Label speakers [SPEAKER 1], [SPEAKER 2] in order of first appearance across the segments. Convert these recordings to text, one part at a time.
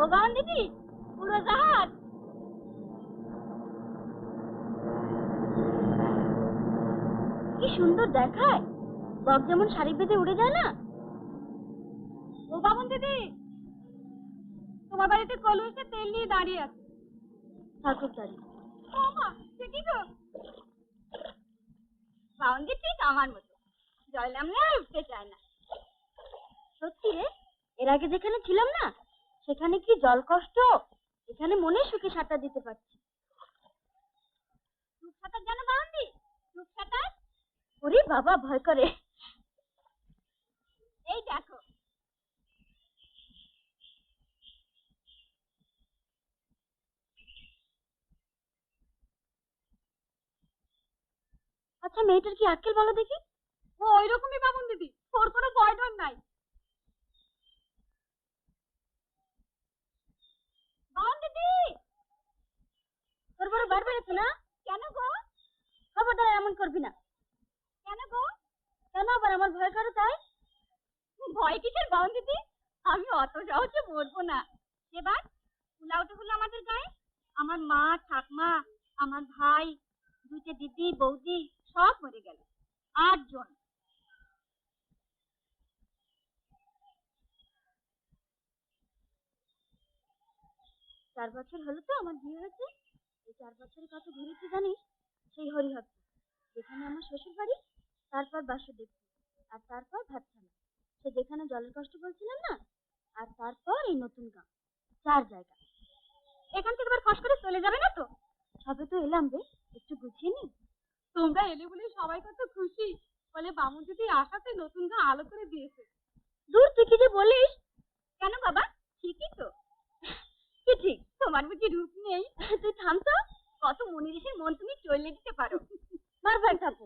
[SPEAKER 1] ও বাউন দিদি, উড়োজাহাজ। কি সুন্দর দেখায়, বক যেমন শাড়ি বেঁধে উড়ে যায় না। ও বামন দিদি, তোমার বাড়িতে কলু এসে তেল নিয়ে দাঁড়িয়ে আছে। ঠাকুর দাঁড়িয়ে। ও মা, সে কি গো? বাউন দিদি ঠিক আমার মতো, জল নামলে আর উঠতে চায় না। সত্যি রে, এর আগে যেখানে ছিলাম না সেখানে কি জল কষ্ট, এখানে মনে সুখে সাঁতার দিতে পারছি। ডুব সাঁতার জানো বাউন্দি? ডুব সাঁতার? ওরে বাবা, ভয় করে। এই দেখো, আচ্ছা মেয়েটার কি আক্কেল বলো দেখি? ও ওই রকমই বামুন দিদি, ওর কোনো ভয় ডর নাই। বামুন দিদি, তোর বড় বার বেড়েছে না? কেন গো? খবরদার এমন করবি না। কেন গো? কেন আবার আমার ভয় করে তাই? ভয় কিসের বামুন দিদি, আমি অত সহজে মরবো না। এবার উলাউটেগুলো আমাদের গায়ে, আমার মা ঠাকমা, আমার ভাই, দুইটা দিদি বৌদি সব মরে গেল, 8 জন। 4 বছর হলো তো আমার বিয়ে হয়েছে। এই 4 বছরে কত ঘুরেছি জানিস? সেই হরিহর, যেখানে আমার শ্বশুর বাড়ি, তারপর বাসুদেব, আর তারপর ভাতখানা, সে যেখানে জলের কষ্ট বলছিলাম না, আর তারপর এই নতুন গাঁ। 4 জায়গা। এখান থেকে এবার ফস করে চলে যাবে না তো? সবে তো এলাম রে, একটু গুছিয়ে নি। তোমরা এলে বলে সবাই কত খুশি, বলে বামুন দিদি আসাতে নতুন গাঁ আলো করে দিয়েছে। দূর তুই কি যে বলিস? কেন বাবা, ঠিকই তো। কি ঠিক, তোমার বুঝি রূপ নেই? তুই থাম তো, কত মনির এসে মন তুমি চলে দিতে পারো। মার ভাই থাকো,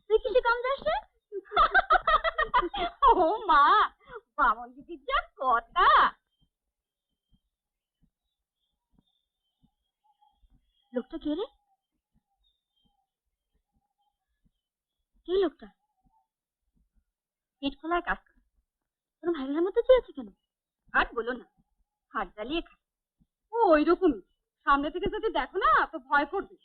[SPEAKER 1] তুই কিসে কম যাস রে? ও মা, বামন দিদির যা কথা। লোকটা কে রে? কে লোকটা? পেট খোলায় কাজ করে, তোর ভাইয়ের মতো চেয়েছে কেন? আর বলো না, হাত জ্বালিয়ে খায়। ও ওই রকমই, সামনে থেকে যদি দেখো না তো ভয় করবে।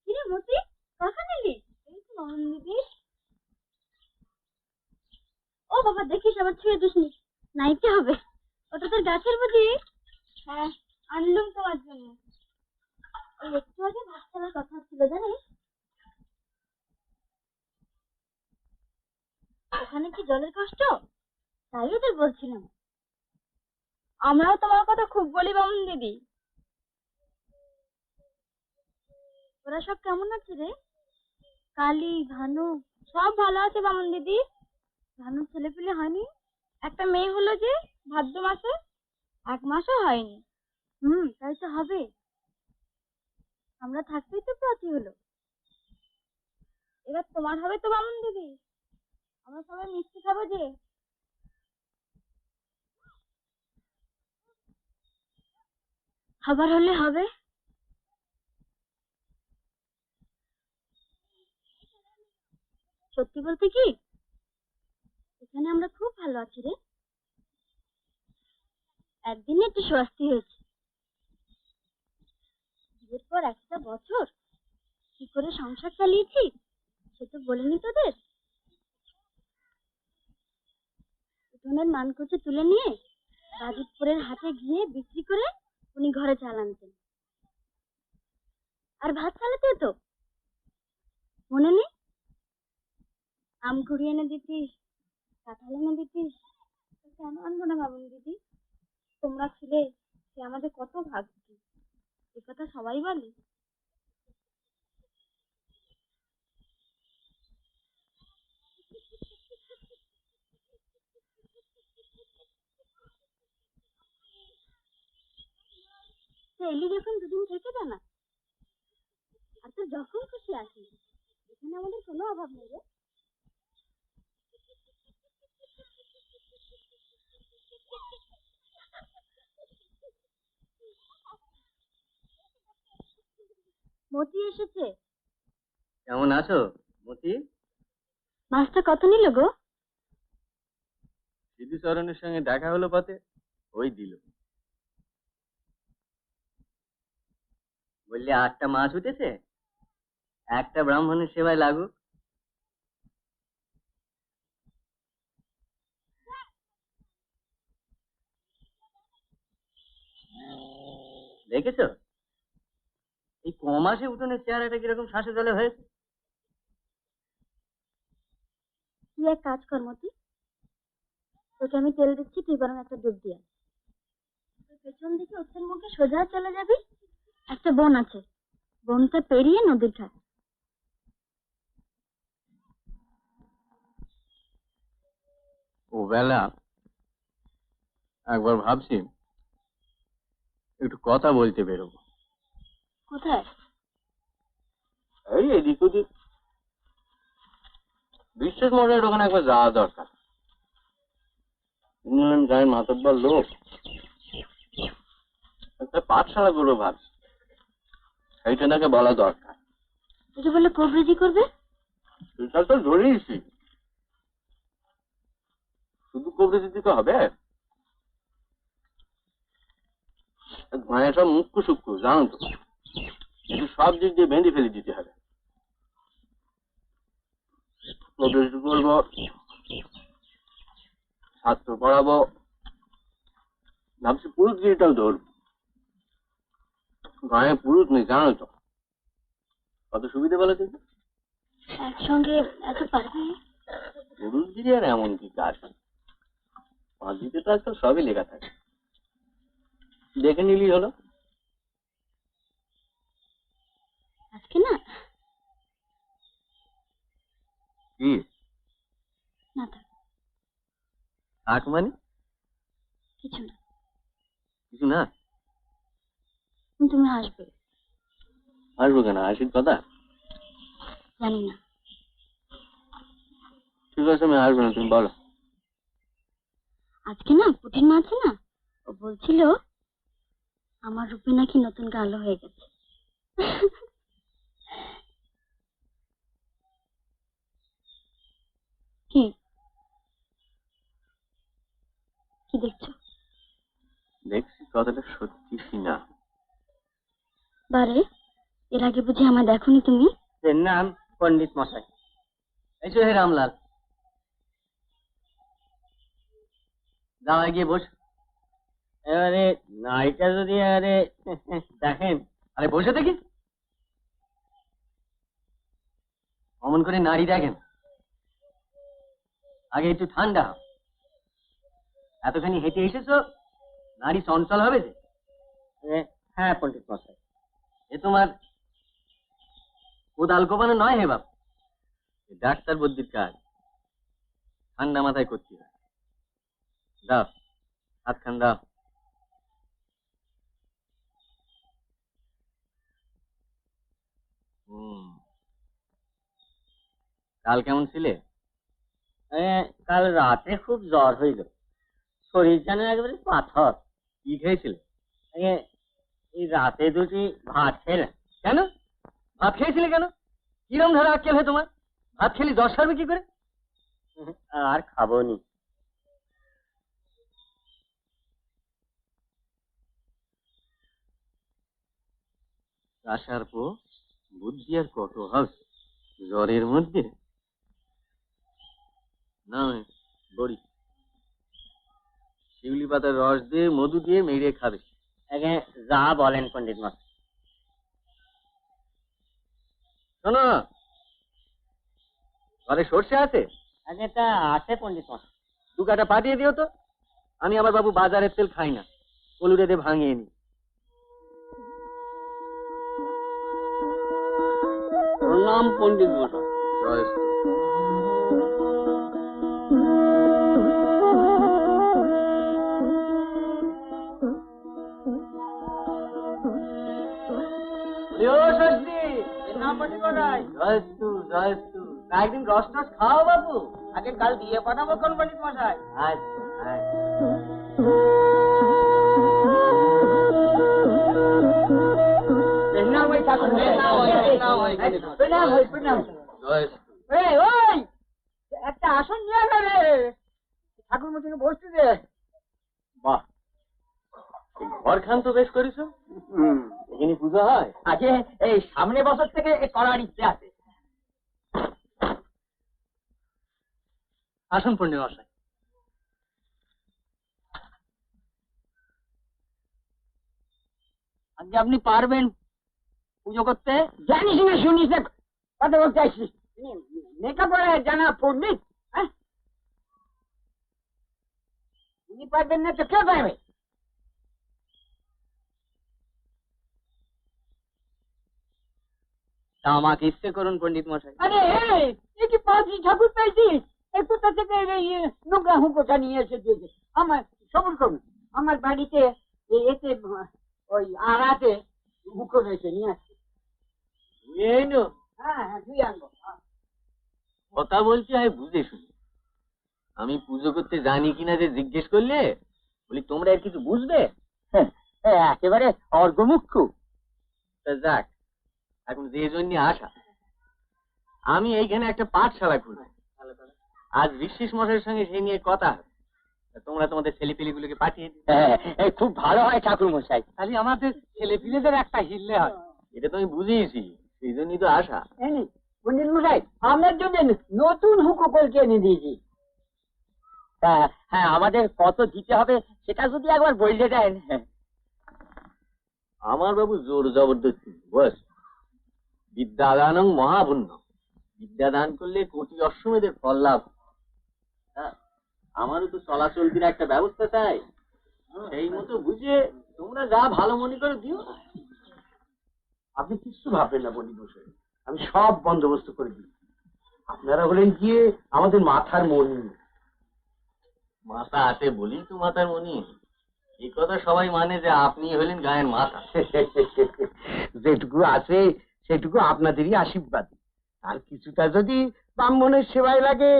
[SPEAKER 1] কিরে মতি, কখন এলি? এই তো মামুন দিদি। ও বাবা, দেখিস আবার ছুঁয়ে দিসনি, নাইতে হবে। ওটা তোর গাছের বুঝি? হ্যাঁ, আনলুম তোমার জন্য। ওই একটু আগে ভাত খাওয়ার কথা ছিল জানিস, ওখানে কি জলের কষ্ট, তাই ওদের বলছিলাম। আমরাও তোমার কথা খুব বলি বামুন দিদি। ওরা সব কেমন আছে রে? কালী, ভানু সব ভালো আছে বামুন দিদি। ভানুর ছেলে পেলে হয়নি? একটা মেয়ে হলো যে ভাদ্র মাসে, 1 মাসও হয়নি। তাই তো হবে, আমরা থাকতেই তো পাতি হলো। এবার তোমার হবে তো বামুন দিদি, আমরা সবাই মিষ্টি খাবো যে। খাবার হলে হবে। সত্যি বলতে কি, এখানে আমরা খুব ভালো আছি রে। একদিনে একটু স্বস্তি হয়েছে। বিয়ের পর একটা বছর কি করে সংসার চালিয়েছি সে তো বলিনি তোদের। উঠোনের মানকচু তুলে নিয়ে বাজিতপুরের হাটে গিয়ে বিক্রি করে উনি ঘরে চাল আনতেন, আর ভাত চালাতে তো মনে নেই? আম কুড়িয়ে এনে দিতিস, কাঁঠাল এনে দিতিস। কেন আনবো না বাবুন দিদি, তোমরা ছিলে, সে আমাদের কত ভাগ্যি, এ কথা সবাই বলে। এলি যখন 2 দিন থেকে জানা, আর তো যখন খুশি আসিস, এখানে আমাদের কোনো অভাব নেই রে। মতি এসেছে।
[SPEAKER 2] কেমন আছো মতি?
[SPEAKER 1] মাছটা কত নিল গো?
[SPEAKER 2] সিদ্ধুচরণের সঙ্গে দেখা হলো পথে, ওই দিল। বললে 8টা মাছ উঠেছে, একটা ব্রাহ্মণের সেবায় লাগুক। দেখেছো এই কমাসে উঠোনের চেহারাটা কিরকম শ্বাসে জলে হয়েছে?
[SPEAKER 1] তুই এক কাজ কর মতি, তোকে আমি তেল দিচ্ছি, তুই বরং একটা ডুব দিয়ে পেছন দিকে উত্তর মুখে সোজা চলে যাবি। একটা বন আছে, বনটা পেরিয়ে নদীর ঘাট।
[SPEAKER 2] ও বেলা একবার ভাবছি একটু কথা বলতে বেরোবো।
[SPEAKER 1] কোথায়?
[SPEAKER 2] এই এদিক ওদিক, বিশ্বাস মশাইয়ের ওখানে একবার যাওয়া দরকার। গায়ের মাতব্বর লোক, একটা পাঠশালা করবো ভাবছি, সেইটা তাকে বলা দরকার।
[SPEAKER 1] তোকে বলে কবরেজি করবে?
[SPEAKER 2] সেটা তো ধরেইছি, শুধু কবরেজি দিতে হবে? মায়ের সব মুখ্য সূক্ষ্ম জানো তো, একটু সব দিক দিয়ে বেঁধে ফেলে দিতে হবে। কবরেজি করবো, ছাত্র পড়াবো, ভাবছি পুরুষগিরিটাও ধরবো। গায়ে পুরুষ নেই জানো তো, কত সুবিধে বলে কিন্তু।
[SPEAKER 1] একসঙ্গে এত পারবি?
[SPEAKER 2] পুরুষগিরি আর এমন কি কাজ, পাঁচিতে তো আজকাল সবই লেখা থাকে, দেখে নিলি হলো।
[SPEAKER 1] আজকে না
[SPEAKER 2] কি
[SPEAKER 1] না থাক,
[SPEAKER 2] থাক মানে?
[SPEAKER 1] কিছু না।
[SPEAKER 2] কিছু না?
[SPEAKER 1] তুমি হাসবে।
[SPEAKER 2] আসবো কেন, হাসির কথা?
[SPEAKER 1] জানি না।
[SPEAKER 2] ঠিক আছে আমি আসবো না, তুমি বলো।
[SPEAKER 1] আজকে না পুঁটির মা আছে না, ও বলছিল আমার রূপে নাকি নতুন গালো হয়ে গেছে। কি কি দেখছো?
[SPEAKER 2] দেখছি কথাটা সত্যি কিনা।
[SPEAKER 1] বারে, এর আগে বুঝি আমার দেখোনি তুমি?
[SPEAKER 2] এর নাম পণ্ডিত মশাই। এসো হে রামলাল, যাও গিয়ে বস। এবারে নাইটা যদি আরে দেখেন, আরে বসে দেখি, অমন করে নারী দেখেন, আগে একটু ঠান্ডা হও। এতখানি হেঁটে এসেছো, নারী চঞ্চল হবে যে। হ্যাঁ পণ্ডিত মশাই, এ তোমার কোদাল কোপানো নয় হে বাপ, ডাক্তার বুদ্ধির কাজ, ঠান্ডা মাথায় করতে হয়। দাও হাতখান দাও। কাল কেমন ছিলে? কাল রাতে খুব জ্বর হইল, শরীর যেন একেবারে পাথর। কি খেয়েছিলে? এই রাতে দুটি ভাত খেলে। কেন ভাত খেয়েছিলে কেন? কিরম ধরে আক্কেল হয় তোমার? ভাত খেলি 10 সারবে কি করে? আর খাবো নি। আসার পর বুদ্ধি আর কত হবে জ্বরের মধ্যে? না বড়ি, শিউলি পাতার রস দিয়ে মধু দিয়ে মেরে খাবে। যা বলেন পণ্ডিত মশাই। শোনো, ঘরে সর্ষে আছে? তা আছে পণ্ডিত মশাই। 2 কাটা পাঠিয়ে দিও তো, আমি আমার বাবু বাজারের তেল খাই না, কলুরে দিয়ে ভাঙিয়ে নি। প্রণাম পণ্ডিত মশাই। একদিন রস টস খাও বাবু, আগে কাল দিয়ে পাঠাবো কোন পণ্ডিত মশাই। আচ্ছা।
[SPEAKER 3] একটা আসন নিয়ে যাবে ঠাকুর মশাইকে বসতে দে।
[SPEAKER 2] বাহ, ঘরখান তো বেশ করেছ। এখানে পুজো হয়?
[SPEAKER 3] আগে এই সামনে বছর থেকে করার ইচ্ছে আছে।
[SPEAKER 2] আসুন পণ্ডিত মশাই।
[SPEAKER 3] আজকে আপনি পারবেন পুজো করতে? জানিস না শুনিস না কথা বলতে আসছিস? লেখাপড়া জানা পণ্ডিত, হ্যাঁ? উনি পারবেন না তো কে পারবে?
[SPEAKER 2] তা আমাকে ইচ্ছে করুন পণ্ডিত মশাই।
[SPEAKER 3] আরে এই কি পাঁচি ঠাকুর পেয়েছিস? এই কোথা থেকে এই নোংরা হুঁকোটা নিয়ে এসে দিয়েছে? আমার সবুর করুন, আমার বাড়িতে এতে ওই আড়াতে হুঁকো রয়েছে, নিয়ে আসছে।
[SPEAKER 2] এই নো
[SPEAKER 3] হ্যাঁ হ্যাঁ তুই আনবো।
[SPEAKER 2] কথা বলছি আমি বুঝে শুনি। আমি পুজো করতে জানি কিনা যে জিজ্ঞেস করলে বলি তোমরা আর কিছু বুঝবে?
[SPEAKER 3] একেবারে অর্গমুখ্য।
[SPEAKER 2] তা যাক, এখন যে জন্য আসা, আমি এইখানে একটা পাঠশালা খুলব। আজ বিশ্বাস মশাইয়ের সঙ্গে সেই নিয়ে কথা হবে। তা তোমরা তোমাদের ছেলেপিলেগুলোকে পাঠিয়ে দিও।
[SPEAKER 3] খুব ভালো হয় ঠাকুর মশাই।
[SPEAKER 2] খালি আমাদের ছেলেপিলেদের একটা হিললে হয়। এটা তো আমি বুঝিয়েছি, সেই জন্যই তো আসা।
[SPEAKER 3] পণ্ডিত মশাই আপনার জন্য নতুন হুঁকো কলকে এনে দিয়েছি। হ্যাঁ, আমাদের কত দিতে হবে সেটা যদি একবার বলতে দেন।
[SPEAKER 2] আমার বাবু জোর জবরদস্তি বস। বিদ্যাদানং মহাপুণ্য। বিদ্যাদান করলে কোটি অশ্বমেধের ফল লাভ। হ্যাঁ, আমারও তো চলাচলতির একটা ব্যবস্থা চাই। সেই মতো বুঝে তোমরা যা ভালো মনে করে দিও।
[SPEAKER 4] আপনি কিছু ভাববেন না পণ্ডিত মশাই, আমি সব বন্দোবস্ত করে দিই। আপনারা হলেন গিয়ে আমাদের মাথার মনি।
[SPEAKER 2] মাথা আছে বলি তো মাথার মনি। এই কথা সবাই মানে যে আপনি হলেন গায়ের মাথা।
[SPEAKER 4] যেটুকু আছে সেটুকু আপনাদেরই আশীর্বাদ। আর কিছুটা যদি ব্রাহ্মণের সেবায় লাগে,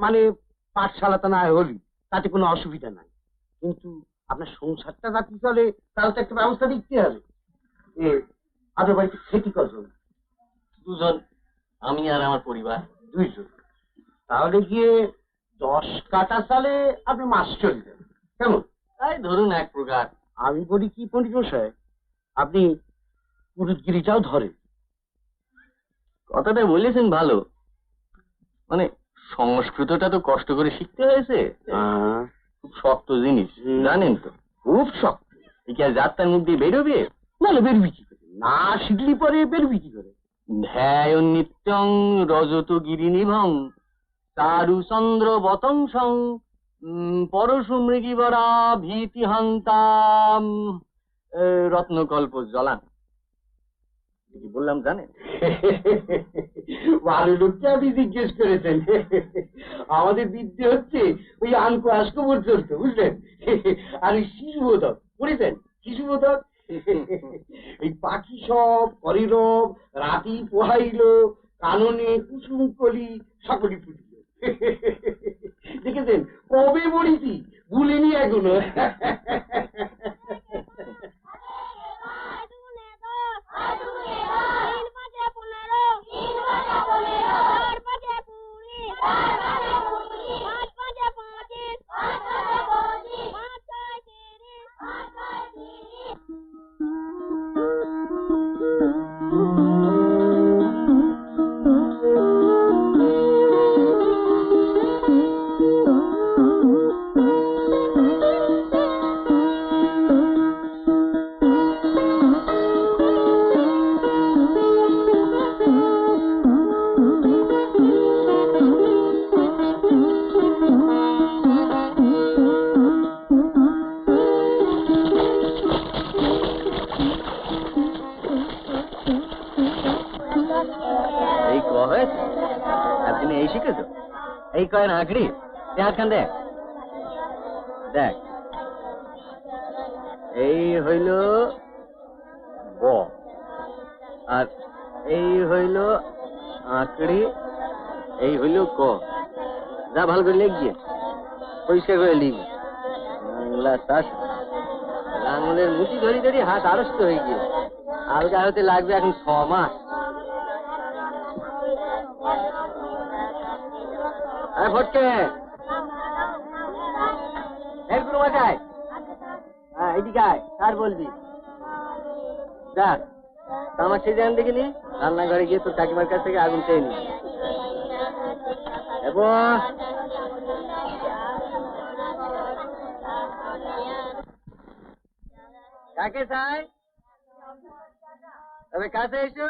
[SPEAKER 4] মানে পাঠশালাটা না হলি তাতে কোনো অসুবিধা নাই। কিন্তু আপনার সংসারটা যাতে চলে তাহলে তো একটা ব্যবস্থা দেখতে হবে। আপনার বাড়িতে খেটি কজন?
[SPEAKER 2] দুজন, আমি আর আমার পরিবার।
[SPEAKER 4] 2 জন। তাহলে গিয়ে 10 কাটা চালে আপনি মাস চলে যাবেন, কেমন?
[SPEAKER 2] তাই ধরুন এক প্রকার।
[SPEAKER 4] আমি বলি কি পণ্ডিত মশাই, আপনি পুরুতগিরিটাও ধরেন।
[SPEAKER 2] কথাটা বলেছেন ভালো। মানে সংস্কৃতটা তো কষ্ট করে শিখতে হয়েছে। খুব শক্ত জিনিস, জানেন তো।
[SPEAKER 4] খুব শক্ত।
[SPEAKER 2] এই কি আর যাত্রার মুখ দিয়ে বেরোবে?
[SPEAKER 4] নাহলে বেরবি কি করে? না শিখলি পরে বেরবি কি করে?
[SPEAKER 2] ধ্যায় নিত্যং রজত গিরিনিভং চারু চন্দ্র বতংসং পরশু মৃগীবরা ভীতি হন্তাম রত্নকল্প জলান। কি বললাম জানেন?
[SPEAKER 4] ভালো লোককে আপনি জিজ্ঞেস করেছেন। আমাদের বিদ্যে হচ্ছে ওই আনকো আসকো পর্যন্ত, বুঝলেন? আর ওই শিশুবোধক পড়েছেন? শিশুবোধক এই পাখি সব করিরব রাতি পোহাইল কাননে কুসুম কলি সকলই ফুটিল। দেখেছেন কবে পড়েছি, ভুলিনি এখনো।
[SPEAKER 2] এই ক হয়েছে? আপনি এই শিখেছো? এই কয়েন আঁকড়ি হাতখান দেখ দেখ। এই হইল ব, আর এই হইল আঁকড়ি, এই হইল ক। যা ভালো করে লিখ গিয়ে, পরিষ্কার করে লিখ। বাংলার চাষ লাঙলের মুঠি ধরি ধরি হাত আড়ষ্ট হয়ে গিয়ে আলগা হতে লাগবে এখন 6 মাস। আরে ভটকে এই গুরু মশাই, হ্যাঁ এদিকে আয়, স্যার বলবি স্যার আমার সেই জান দেখিনি রান্নাঘরে গিয়ে তোর কাকিমার কাছ থেকে আগুন চেয়ে নি। কাকে চাই তবে কাছে এসো।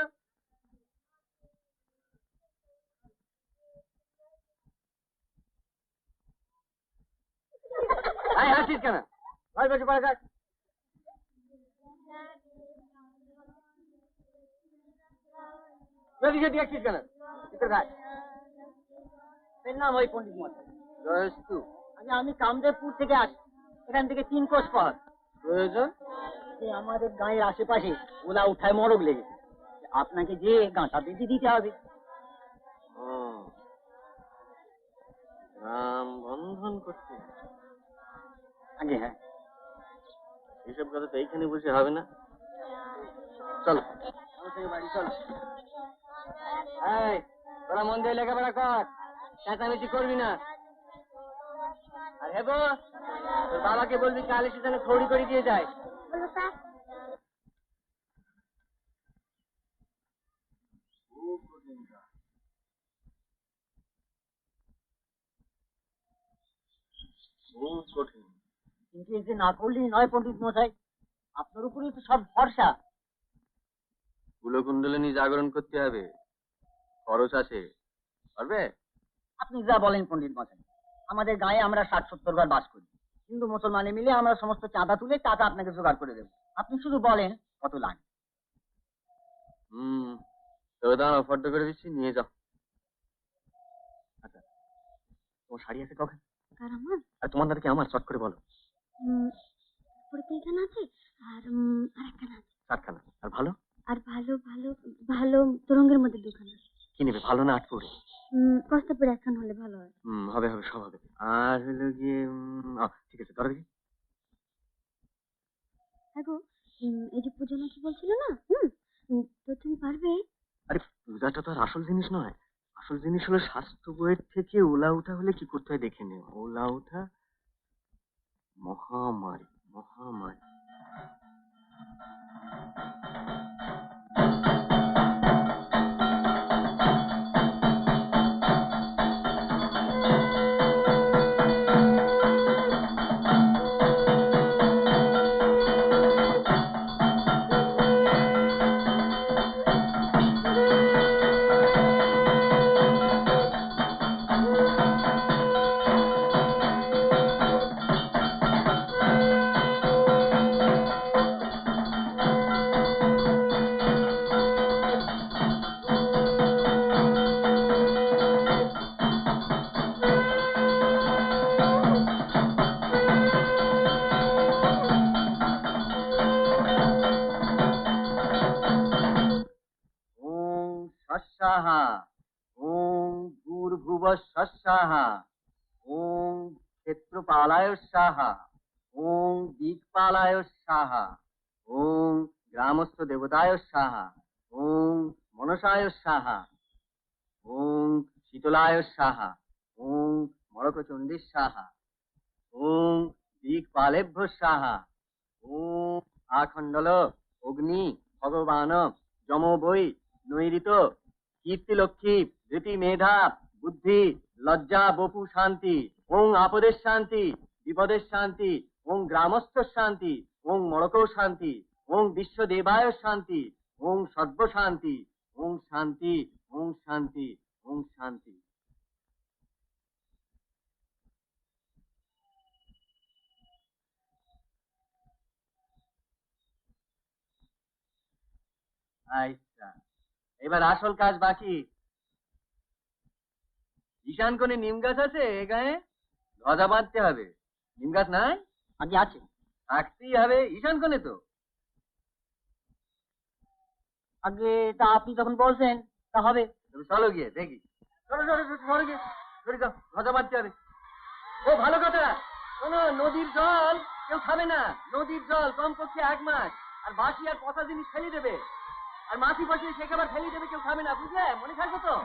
[SPEAKER 2] আয় হাসিস কেন, ঘর বসে পড়া থাক। যদি সেটি আসছিস কেন
[SPEAKER 3] এর নাম ওই পণ্ডিত মশাই।
[SPEAKER 2] জয়স্তু
[SPEAKER 3] আমি কামদেবপুর থেকে আসি, এখান থেকে 3 কোষ পথ।
[SPEAKER 2] প্রয়োজন
[SPEAKER 3] যে আমাদের গাঁয়ের আশেপাশে ওলা উঠায় মরগ লেগেছে, আপনাকে যে গাঁটা বেঁধে দিতে হবে।
[SPEAKER 2] নাম বন্ধন করতে
[SPEAKER 3] আগে হ্যাঁ,
[SPEAKER 2] এইসব কথা তো এইখানে বসে হবে না। চলো আমার সঙ্গে বাড়ি চলো। এই তোরা মন দিয়ে লেখাপড়া কর, চেঁচামেচি করবি না। আর হেবো তোর বাবাকে বলবি কাল এসে যেন খড়ি করে দিয়ে যায়। খুব কঠিন।
[SPEAKER 3] কিন্তু এই যে না করলেই নয় পণ্ডিত মশাই, আপনার উপরেই তো সব ভরসা।
[SPEAKER 2] কুলকুণ্ডলিনী জাগরণ করতে হবে, খরচ আছে, পারবে?
[SPEAKER 3] আপনি যা বলেন পণ্ডিত মশাই, আমাদের গায়ে আমরা 60-70 ঘর বাস করি, হিন্দু মুসলমানে মিলে আমরা সমস্ত চাঁদা তুলে টাকা আপনাকে জোগাড় করে দেবো। আপনি শুধু বলেন কত লাগে।
[SPEAKER 2] তবে দাঁড়াও, ফর্দ করে দিচ্ছি, নিয়ে যাও। আচ্ছা তোমার শাড়ি আছে কখন?
[SPEAKER 1] আর আমার
[SPEAKER 2] আর তোমার দাদাকে আমার চট করে বলো।
[SPEAKER 1] পুরোটা এখানে আছে, আর আরেকখানা আছে।
[SPEAKER 2] 7খানা। আর ভালো?
[SPEAKER 1] আর ভালো ভালো ভালো তরঙ্গের মধ্যে 2খানা।
[SPEAKER 2] কি নেবে, ভালো না 8 পরে?
[SPEAKER 1] কস্তাপুরে একখান হলে ভালো হয়।
[SPEAKER 2] হবে হবে, সব হবে। আর হলো গিয়ে ঠিক আছে, ধরো দেখি।
[SPEAKER 1] হ্যাঁ গো, এই যে পূজা নাকি বলছিল না, তো তুমি পারবে?
[SPEAKER 2] আরে পূজাটা তো আর আসল জিনিস নয়, আসল জিনিস হলো স্বাস্থ্য বইয়ের থেকে ওলা উঠা হলে কি করতে হয় দেখে নেও। ওলা উঠা মহামারী, মহামারী। স্বাহা ওম ভূর্ভুব স্বাহা ওম ক্ষেত্রপালায় স্বাহা ওম দিকপালায় স্বাহা ওম গ্রামস্থ দেবতায় স্বাহা ওম মনসায় স্বাহা ওম শীতলায় স্বাহা ওম মরকচণ্ডী স্বাহা ওম দিকপালেভ্য স্বাহা ওম আখণ্ডল অগ্নি ভগবান যম বৈ নৈরিত কীর্তি লক্ষ্মী ধৃতি মেধা বুদ্ধি লজ্জা বপু শান্তি ওং আপদের শান্তি বিপদের শান্তি ওং গ্রামস্থ শান্তি ওং মড়ক শান্তি ওং বিশ্বদেবায় শান্তি ওং সর্ব শান্তি ওং শান্তি ওং শান্তি ওং শান্তি। আচ্ছা এবার আসল কাজ বাকি। ঈশান কোণে নিম গাছ আছে এ গায়ে? ধ্বজা বাঁধতে হবে। নিম গাছ নাই?
[SPEAKER 3] আগে আছে,
[SPEAKER 2] থাকতেই হবে, ঈশান কোণে তো।
[SPEAKER 3] আগে তা আপনি যখন বলছেন তা হবে।
[SPEAKER 2] তুমি চলো গিয়ে দেখি। চলো চলো চলো গিয়ে ধরে যাও, ধ্বজা বাঁধতে হবে। ও ভালো কথা, শোনো, নদীর জল কেউ খাবে না, নদীর জল কমপক্ষে 1 মাস, আর বাসি আর পচা জিনিস ফেলে দেবে, আর মাছি ফাছি সে খাবার ফেলে দেবে, কেউ খাবে না, বুঝলে? মনে থাকবে তো?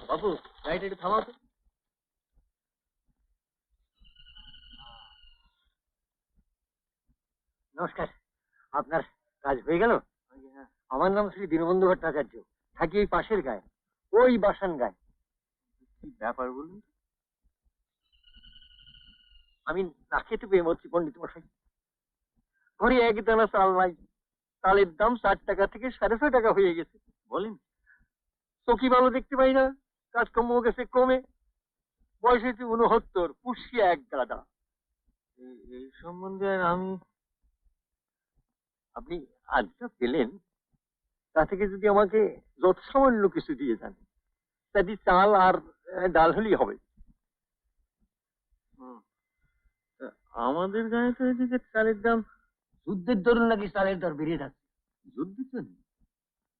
[SPEAKER 2] বাবু, গাড়িটা একটু থামাও তো।
[SPEAKER 5] নমস্কার, আপনার কাজ হয়ে গেল? আমার নাম শ্রী দীনবন্ধু ভট্টাচার্য, থাকি এই পাশের গায়ে, ওই বাসান গায়ে।
[SPEAKER 2] কি ব্যাপার বলুন?
[SPEAKER 5] আমি না খেতে পেয়ে মরছি পণ্ডিত মশাই। ঘরে এক দানা চাল নাই, চালের দাম 4 টাকা থেকে 6.5 টাকা হয়ে গেছে।
[SPEAKER 2] বলেন?
[SPEAKER 5] চোখি ভালো দেখতে পাই না, কাজকর্ম গেছে কমে, বয়স হয়েছে 69, পুষি এক গাদা।
[SPEAKER 2] এই সম্বন্ধে আর আমি
[SPEAKER 5] আপনি আজটা পেলেন, তা থেকে যদি আমাকে যত সামান্য কিছু দিয়ে যান, তাতে চাল আর ডাল হলেই হবে।
[SPEAKER 2] আমাদের গায়ে তো এদিকে চালের দাম
[SPEAKER 5] যুদ্ধের দরুন নাকি চালের দর বেড়ে যাচ্ছে।
[SPEAKER 2] যুদ্ধের জন্য।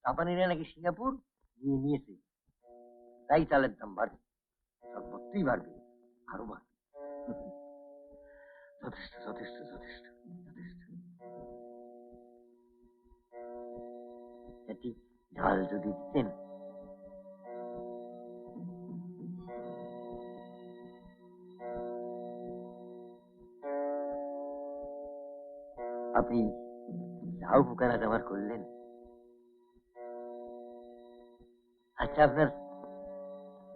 [SPEAKER 5] জাপানিরা নাকি সিঙ্গাপুর নিয়ে নিয়েছে, তাই চালের দাম বাড়বে, সর্বত্রই বাড়বে, আরো বাড়বে। যথেষ্ট যথেষ্ট যথেষ্ট যথেষ্ট। একটি ঝাল যদি দিতেন। আপনি যা উপকার আজ আমার করলেন। আচ্ছা, আপনার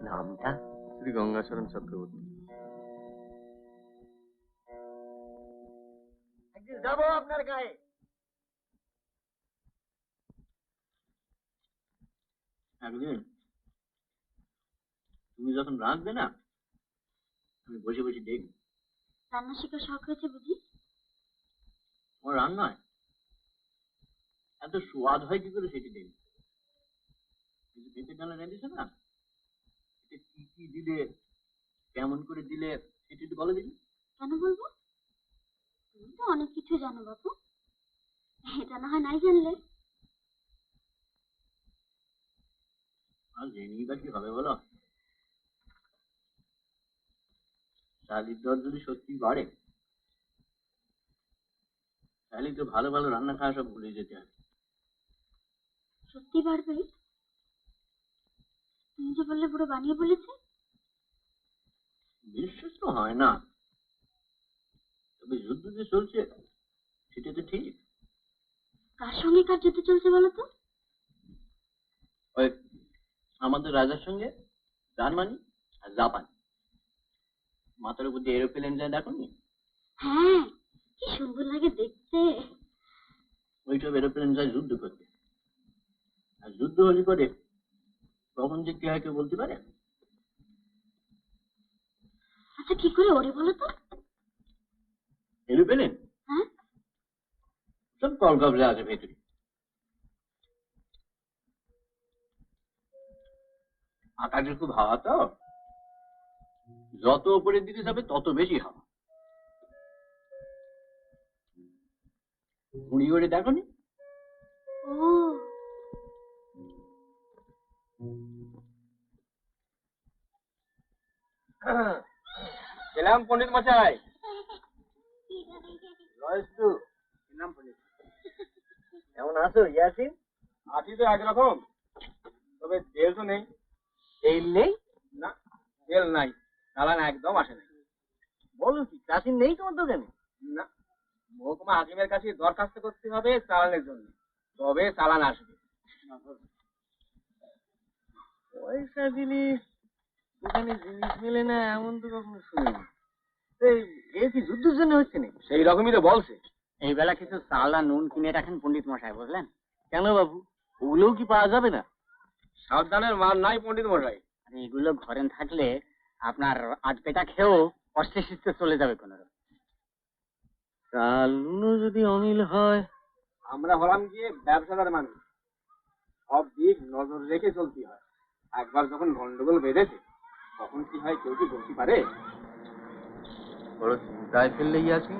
[SPEAKER 5] নামটা?
[SPEAKER 2] শ্রী গঙ্গাচরণ চক্রবর্তী।
[SPEAKER 5] একদিন যাবো আপনার গায়ে।
[SPEAKER 2] একদিন তুমি যখন রাঁধবে না, আমি বসে বসে দেখব।
[SPEAKER 1] রান্না শেখার শখ হয়েছে বুঝি?
[SPEAKER 2] আমার রান্নায় এত স্বাদ হয় কি করে সেটি দেখব। কিন্তু পেঁপে ডালা রেঁধেছে না, এতে কি কি দিলে, কেমন করে দিলে, সেটি একটু বলে দেখি।
[SPEAKER 1] কেন বলবো? তুমি তো অনেক কিছু জানো বাবু, এটা না হয় নাই জানলে।
[SPEAKER 2] আর জেনেই বা কি হবে বলো? চালের দর যদি সত্যি বাড়ে, তাহলে তো ভালো ভালো রান্না খাওয়া সব ভুলে যেতে হবে।
[SPEAKER 1] সত্যি বাড়বে? তুমি যে বললে বুড়ো বানিয়ে বলেছে।
[SPEAKER 2] বিশ্বাস তো হয় না, তবে যুদ্ধ যে চলছে সেটা তো ঠিক।
[SPEAKER 1] কার সঙ্গে কার যুদ্ধ চলছে বলো তো?
[SPEAKER 2] ওই আমাদের রাজার সঙ্গে জার্মানি আর জাপান। মাথার উপর দিয়ে এরোপ্লেন যায়, দেখো নি?
[SPEAKER 1] হ্যাঁ, কি সুন্দর লাগে দেখতে।
[SPEAKER 2] ওইসব এরোপ্লেন যায় যুদ্ধ করতে। আর যুদ্ধ হলে করে তখন যে কি হয় কেউ বলতে পারে?
[SPEAKER 1] আচ্ছা, কি করে ওরে বলো তো?
[SPEAKER 2] এরোপ্লেন
[SPEAKER 1] হ্যাঁ,
[SPEAKER 2] সব কলকাবলা আছে ভেতরে। আকাশে খুব হাওয়া তো, যত উপরের দিকে যাবে তত বেশি হাওয়া। ঘুড়ি ওড়ে, দেখো নি?
[SPEAKER 1] ও
[SPEAKER 5] গেলাম পণ্ডিত মশাই। কেমন আছো ইয়াসিন?
[SPEAKER 4] আছি তো একরকম, তবে তেল তো নেই।
[SPEAKER 5] তেল নেই?
[SPEAKER 4] না, তেল নাই, চালান একদম আসে নাই।
[SPEAKER 5] বলো কি, চাষিন নেই তোমার দোকানে?
[SPEAKER 4] না, মহকুমা হাকিমের কাছে দরখাস্ত করতে হবে চালানের জন্য, তবে চালান আসবে।
[SPEAKER 5] পয়সা দিলে দোকানে জিনিস মেলে না, এমন তো কখনো শুনিনি। এ কি যুদ্ধের জন্য হচ্ছে নাকি?
[SPEAKER 4] সেই রকমই তো বলছে।
[SPEAKER 2] এই বেলা কিছু চাল আর নুন কিনে রাখেন পণ্ডিত মশাই, বুঝলেন?
[SPEAKER 5] কেন বাবু, ওগুলোও কি পাওয়া যাবে না?
[SPEAKER 4] সাবধানের মাল নাই পণ্ডিত মশাই।
[SPEAKER 2] আর এগুলো ঘরে থাকলে আপনার আধ পেটা খেয়েও অস্তে শিস্তে চলে যাবে কোনো রকম।
[SPEAKER 5] চাল নুনও যদি অমিল হয়।
[SPEAKER 4] আমরা হলাম গিয়ে ব্যবসাদার মানুষ,
[SPEAKER 6] নজর রেখে চলতে হয়। একবার যখন গন্ডগোল বেঁধেছে তখন কি হয় কেউ কি বলতে পারে?
[SPEAKER 5] বড় চিন্তায় ফেললে গিয়াছি।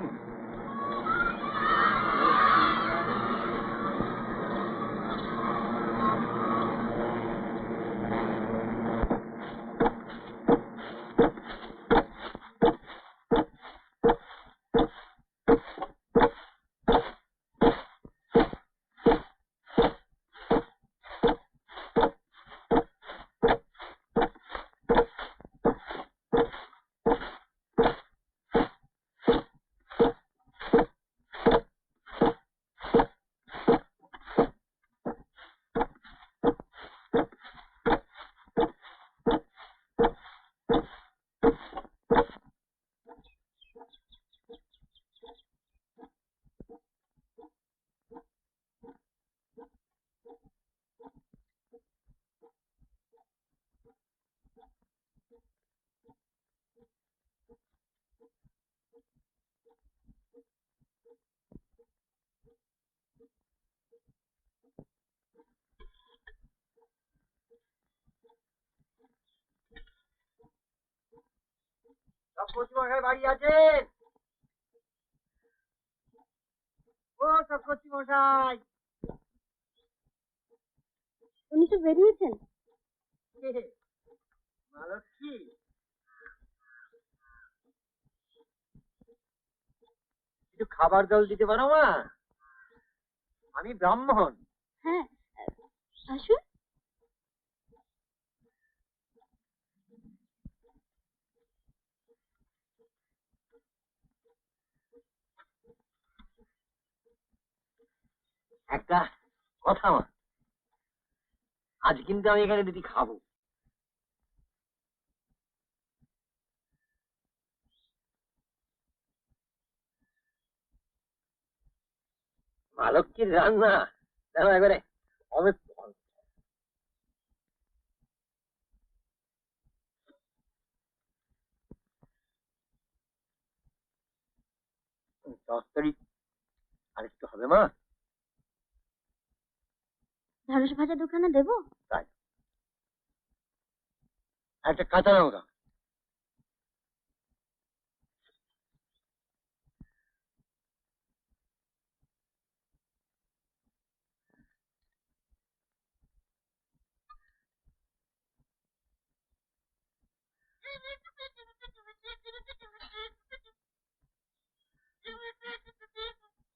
[SPEAKER 5] চক্রবর্তী মশাই বাড়ি আছেন? ও চক্রবর্তী মশাই,
[SPEAKER 1] উনি তো বেরিয়েছেন।
[SPEAKER 5] মালক্ষী, একটু খাবার জল দিতে পারো মা? আমি ব্রাহ্মণ।
[SPEAKER 1] হ্যাঁ, আসুন।
[SPEAKER 5] একটা কথা মা, আজ কিন্তু আমি এখানে দুটি খাবো। মালক্ষীর রান্না যেন এবারে অমিত। তরকারি আরেকটু হবে মা?
[SPEAKER 1] ঢ্যাঁড়স ভাজা দোকানে দেবো?
[SPEAKER 5] তাই একটা কাঁচা লঙ্কা।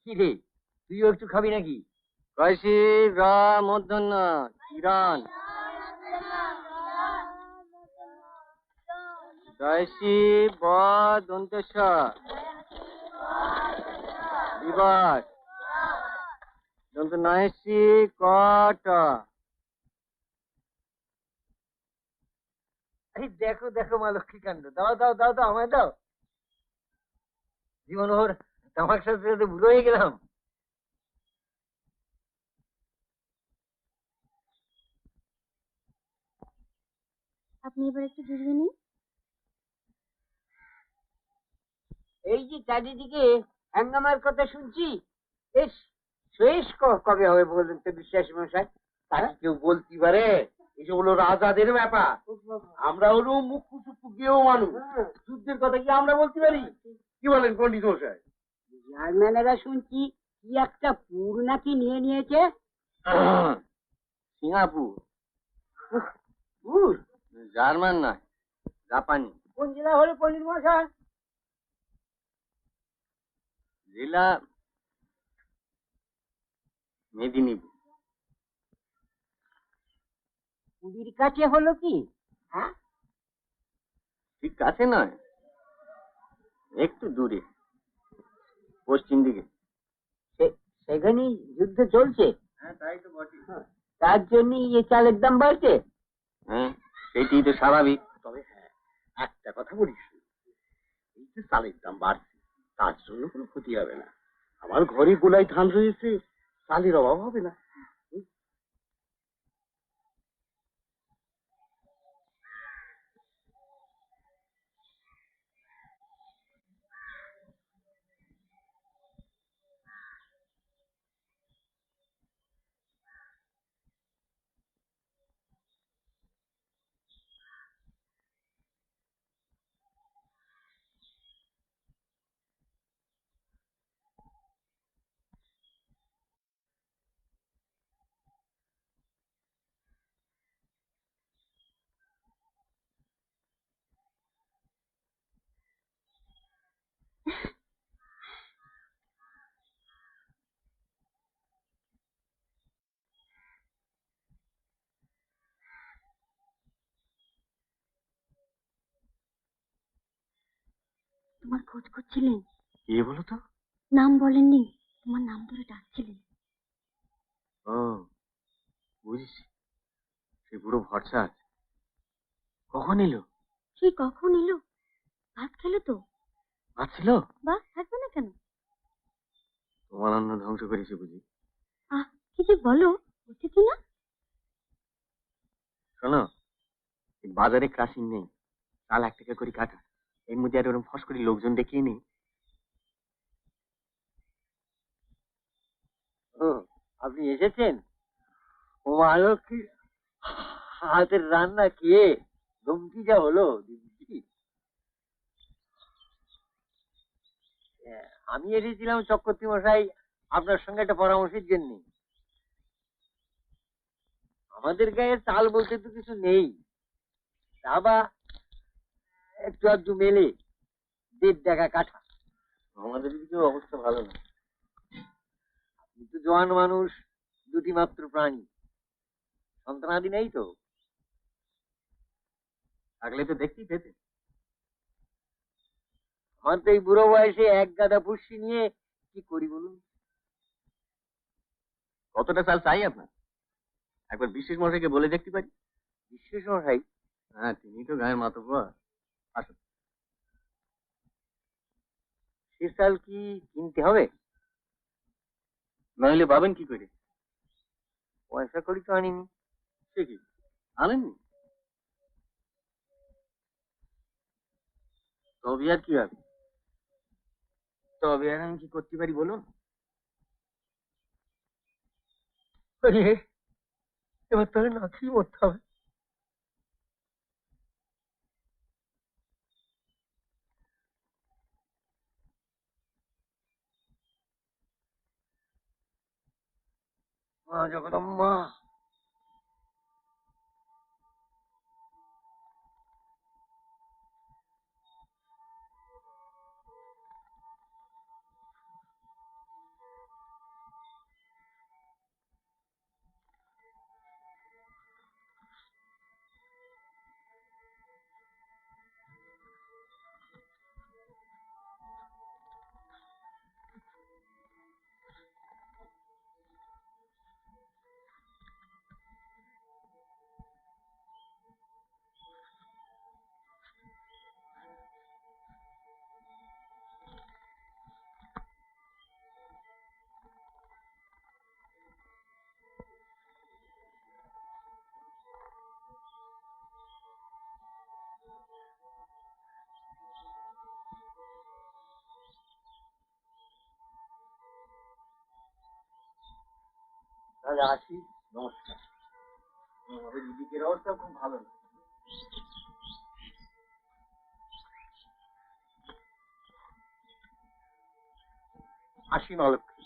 [SPEAKER 5] কি রে, তুইও একটু খাবি নাকি?
[SPEAKER 2] কয়সি র মূর্ধন্য কিরণ দয়সি ব দন্তেশ বিবর দন্ত নয়সি কট।
[SPEAKER 5] আরে দেখো দেখো মা লক্ষ্মী কাণ্ড, দাও দাও দাও দাও, আমায় দাও। জীবন ওর তামাক সাথে সাথে বুড়ো হয়ে গেলাম।
[SPEAKER 1] আপনি এবার একটু জুড়িয়ে নিন।
[SPEAKER 3] এই যে চারিদিকে হাঙ্গামার কথা শুনছি, বেশ শেষ কবে হবে বলুন তো বিশ্বাস মশাই?
[SPEAKER 4] তাকে কেউ বলতে পারে? এসব হলো রাজাদের ব্যাপার। আমরা হলো মুখ্য চুক্কু গেও মানুষ, যুদ্ধের কথা কি আমরা বলতে পারি? কি বলেন পণ্ডিত মশাই?
[SPEAKER 3] জার্মানেরা শুনছি কি একটা পুর নাকি নিয়ে নিয়েছে।
[SPEAKER 2] সিঙ্গাপুর।
[SPEAKER 3] পুর?
[SPEAKER 2] জার্মান নয়, জাপানি।
[SPEAKER 3] কোন জেলা হলো পণ্ডিত মশাই?
[SPEAKER 2] জেলা মেদিনীপুর।
[SPEAKER 3] পুরীর কাছে হলো কি? হ্যাঁ,
[SPEAKER 2] ঠিক কাছে নয়, একটু দূরে, পশ্চিম দিকে।
[SPEAKER 3] সেখানেই যুদ্ধ চলছে।
[SPEAKER 2] হ্যাঁ তাই তো বটে।
[SPEAKER 3] তার জন্য এই চালের দাম বাড়ছে।
[SPEAKER 2] হ্যাঁ সেটি তো স্বাভাবিক।
[SPEAKER 4] তবে হ্যাঁ, একটা কথা বলিস, এই যে চালের দাম বাড়ছে তার জন্য কোনো ক্ষতি হবে না। আমার ঘরে গোলাই ধান রয়েছে, চালের অভাব হবে না।
[SPEAKER 1] তোমার খোঁজ করছিলেন।
[SPEAKER 6] কে বলো তো?
[SPEAKER 1] নাম বলেননি, তোমার নাম ধরে ডাকছিলেন।
[SPEAKER 6] ও, বুঝেছি। সে পুরো ভরসা আছে। কখন এলো?
[SPEAKER 1] সেই কখন এলো? ভাত খেলো তো?
[SPEAKER 6] ছিল?
[SPEAKER 1] বাহ, থাকবে না কেন?
[SPEAKER 6] তোমার অন্ন ধ্বংস করেছে বুঝি?
[SPEAKER 1] আহ, কি যে বলো, অতিথি না?
[SPEAKER 6] শোনো, এই বাজারে ক্রাসিং নেই, চাল 1 টাকা করে কাটা। এর মধ্যে আর ওরকম ফস করে লোকজন দেখিয়ে নেই।
[SPEAKER 5] ও, আপনি এসেছেন? ও আলোকি হাতের রান্না খেয়ে গমতি যা হলো দিদি। আমি এসেছিলাম চক্রবর্তী মশাই আপনার সঙ্গে একটা পরামর্শের জন্য। আমাদের গায়ে চাল বলতে তো কিছু নেই, তা বা একটু আধটু মেলে 1.5 টাকা কাঠা।
[SPEAKER 6] আমাদের দিকে অবস্থা ভালো না।
[SPEAKER 5] আপনি তো জোয়ান মানুষ, 2টি মাত্র প্রাণী, সন্তানাদি নেই তো?
[SPEAKER 6] থাকলে তো দেখতেই পেতে।
[SPEAKER 5] আমার তো এই বুড়ো বয়সে 1 গাদা পুষ্টি নিয়ে কি করি বলুন?
[SPEAKER 6] কতটা চাল চাই আপনার? একবার বিশেষ মশাইকে বলে দেখতে পারি।
[SPEAKER 5] বিশেষ মশাই?
[SPEAKER 6] হ্যাঁ, তিনি তো গায়ের মাতব্বর। আসুন।
[SPEAKER 5] সে চাল কি কিনতে হবে?
[SPEAKER 6] নইলে পাবেন কি করে?
[SPEAKER 5] পয়সা করি তো আনিনি।
[SPEAKER 6] সে কি, আনেননি? তবে আর কি হবে? তবে আর আমি কি করতে পারি বলুন?
[SPEAKER 5] আরে, এবার তাহলে না খেয়ে মরতে হবে। মা জগদম্বা,
[SPEAKER 6] তাহলে আসি। নমস্কার। আমাদের দিদিকের অবস্থা খুব ভালো না।
[SPEAKER 5] আসি নলক্ষী।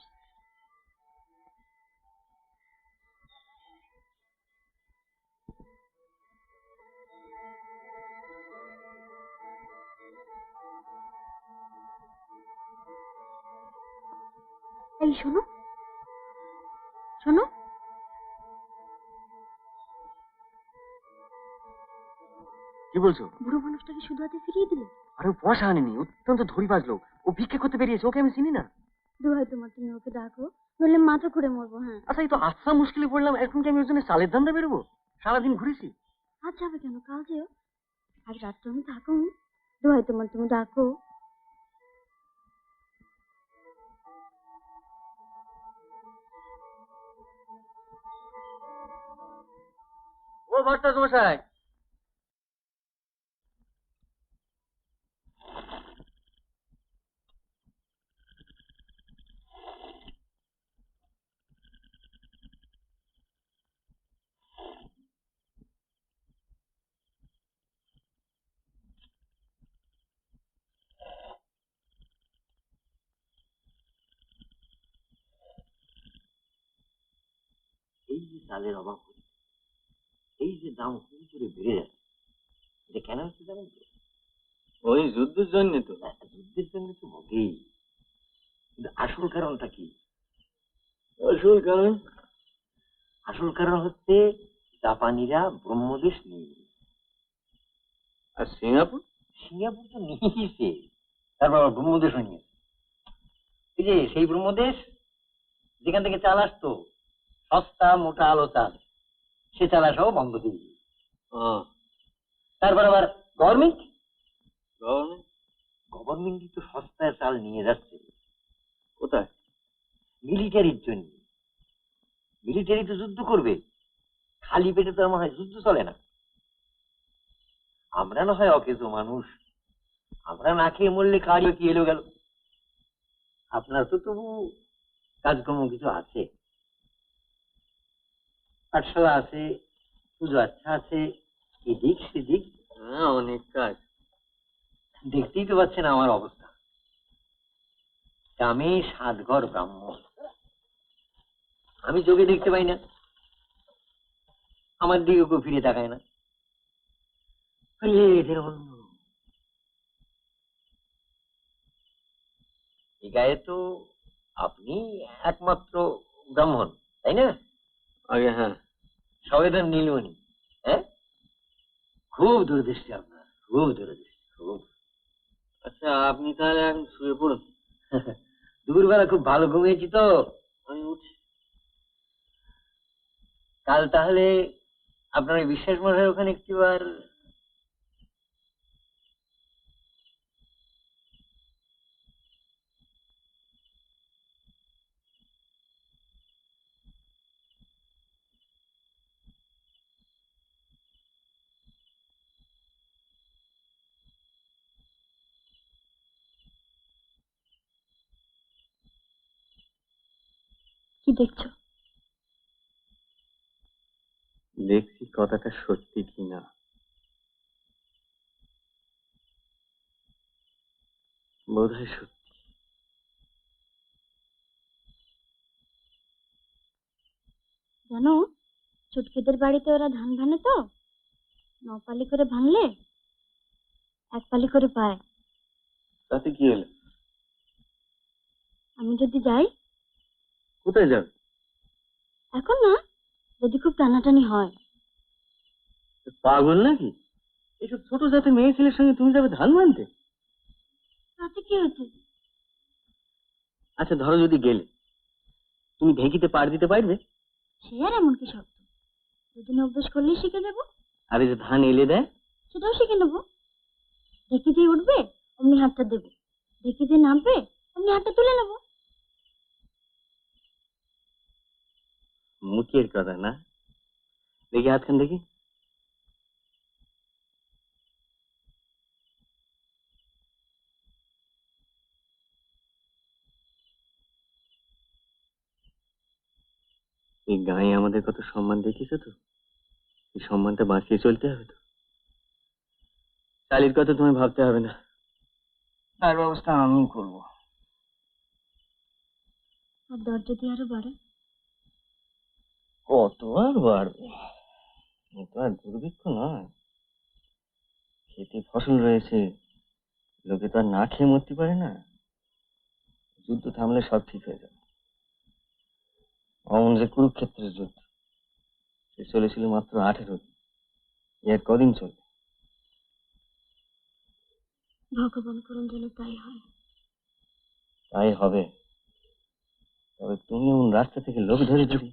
[SPEAKER 1] এই শোনো, শোনো,
[SPEAKER 6] কি বলছো?
[SPEAKER 1] বুড়ো মানুষটাকে শুধু হাতে ফিরিয়ে দিলে।
[SPEAKER 6] আরে ও পয়সা আনেনি, অত্যন্ত ধরিবাজ লোক। ও ভিক্ষে করতে বেরিয়েছে, ওকে আমি চিনি না।
[SPEAKER 1] দোহাই তোমার, তুমি ওকে ডাকো, নইলে মাথা ঘুরে মরবো। হ্যাঁ,
[SPEAKER 6] আচ্ছা, এই তো আচ্ছা মুশকিলে পড়লাম। এখন কি আমি ওর জন্য চালের ধান্দা বেরোবো? সারাদিন ঘুরেছি।
[SPEAKER 1] আজ যাবে কেন, কাল যেও। আজ রাত্রে আমি থাকুন, দোহাই তোমার, তুমি ডাকো।
[SPEAKER 6] ও ভট্টাচ মশাই,
[SPEAKER 2] এই যে চালের অভাব হচ্ছে, এই যে দাম হুড় করে বেড়ে যাচ্ছে, এটা কেন হচ্ছে জানেন তো?
[SPEAKER 6] ওই যুদ্ধের জন্য তো।
[SPEAKER 2] যুদ্ধের জন্য তো বটেই, কিন্তু আসল কারণটা কি?
[SPEAKER 6] আসল কারণ?
[SPEAKER 2] আসল কারণ হচ্ছে জাপানিরা ব্রহ্মদেশ নিয়ে নিয়েছে।
[SPEAKER 6] আর সিঙ্গাপুর?
[SPEAKER 2] সিঙ্গাপুর তো নিয়েছে,
[SPEAKER 7] তারপর আবার ব্রহ্মদেশও নিয়েছে। এই যে সেই ব্রহ্মদেশ যেখান থেকে চাল আসতো সস্তা মোটা আলো চাল, সে চাল আসাও বন্ধ দিয়ে দিয়েছে। তারপর আবার গভর্নমেন্ট গভর্নমেন্টই তো সস্তায় চাল নিয়ে যাচ্ছে। কোথায়? মিলিটারির জন্য। মিলিটারি তো যুদ্ধ করবে, খালি পেটে তো আমার হয় যুদ্ধ চলে না। আমরা না হয় অকেজো মানুষ, আমরা না খেয়ে মরলে কারিও কি এলো গেল। আপনার তো তবু কাজকর্ম কিছু আছে, পাঠশালা আছে, পুজো আচ্ছা আছে, এদিক সেদিক।
[SPEAKER 2] হ্যাঁ, অনেক কাজ।
[SPEAKER 7] দেখতেই তো পাচ্ছেন আমার অবস্থা। গ্রামে 7 ঘর ব্রাহ্মণ, আমি চোখে দেখতে পাই না, আমার দিকে কেউ ফিরে তাকায় না। এদের অন্য এই গায়ে তো আপনি একমাত্র ব্রাহ্মণ, তাই না?
[SPEAKER 2] আগে হ্যাঁ।
[SPEAKER 7] সবেদার নীলমণি। হ্যাঁ, খুব দূরদৃষ্টি আপনার, খুব দূরদৃষ্টি, খুব।
[SPEAKER 2] আচ্ছা, আপনি তাহলে এখন শুয়ে পড়ুন।
[SPEAKER 7] দুপুরবেলা খুব ভালো ঘুমিয়েছি তো,
[SPEAKER 2] আমি উঠছি।
[SPEAKER 7] কাল তাহলে আপনার ওই বিশ্বাস মশাই ওখানে একটিবার।
[SPEAKER 1] কি দেখছো?
[SPEAKER 6] দেখছি কথাটা সত্যি কিনা। বোধহয় সত্যি।
[SPEAKER 1] জানো, ছুটকিদের বাড়িতে ওরা ধান ভানে তো 9 পালি করে ভাঙলে 1 পালি করে পায়।
[SPEAKER 6] তাতে কি হলো?
[SPEAKER 1] আমি যদি যাই?
[SPEAKER 6] কোথায় যাবে?
[SPEAKER 1] এখন না, যদি খুব টানাটানি হয়।
[SPEAKER 6] পাগল নাকি? এইসব ছোট জাতের মেয়ে ছেলের সঙ্গে তুমি যাবে ধান মানতে?
[SPEAKER 1] তাতে কি হয়েছে?
[SPEAKER 6] আচ্ছা ধরো যদি গেলে, তুমি ঢেঁকিতে পাড় দিতে পারবে?
[SPEAKER 1] সে আর এমন কি শক্ত, দুদিন অভ্যেস করলেই শিখে যাবো।
[SPEAKER 6] আর এই যে ধান এলে দেয়?
[SPEAKER 1] সেটাও শিখে নেবো। ঢেকে যে উঠবে অমনি হাতটা দেবো, ঢেকে যে নামবে অমনি হাতটা তুলে নেবো।
[SPEAKER 6] মুখের কথা না, দেখি হাতখান দেখি। এই গায়ে আমাদের কত সম্মান দেখিয়েছো তো, এই সম্মানটা বাঁচিয়ে চলতে হবে তো। চালির কথা তোমায় ভাবতে হবে না, তার ব্যবস্থা আমি করবো।
[SPEAKER 1] আর দর যদি আরো বাড়ে?
[SPEAKER 6] কত আর বাড়বে, এ তো আর দুর্ভিক্ষ নয়। খেতে ফসল রয়েছে, লোকে তো আর না খেয়ে মরতে পারে না। যুদ্ধ থামলে সব ঠিক হয়ে যাবে। অমন যে কুরুক্ষেত্রের যুদ্ধ, সে চলেছিল মাত্র 18 দিন, এর কদিন চলবে?
[SPEAKER 1] ভগবান করুন যেন তাই হয়।
[SPEAKER 6] তাই হবে, তবে তুমি এমন রাস্তা থেকে লোক ধরে ধরে।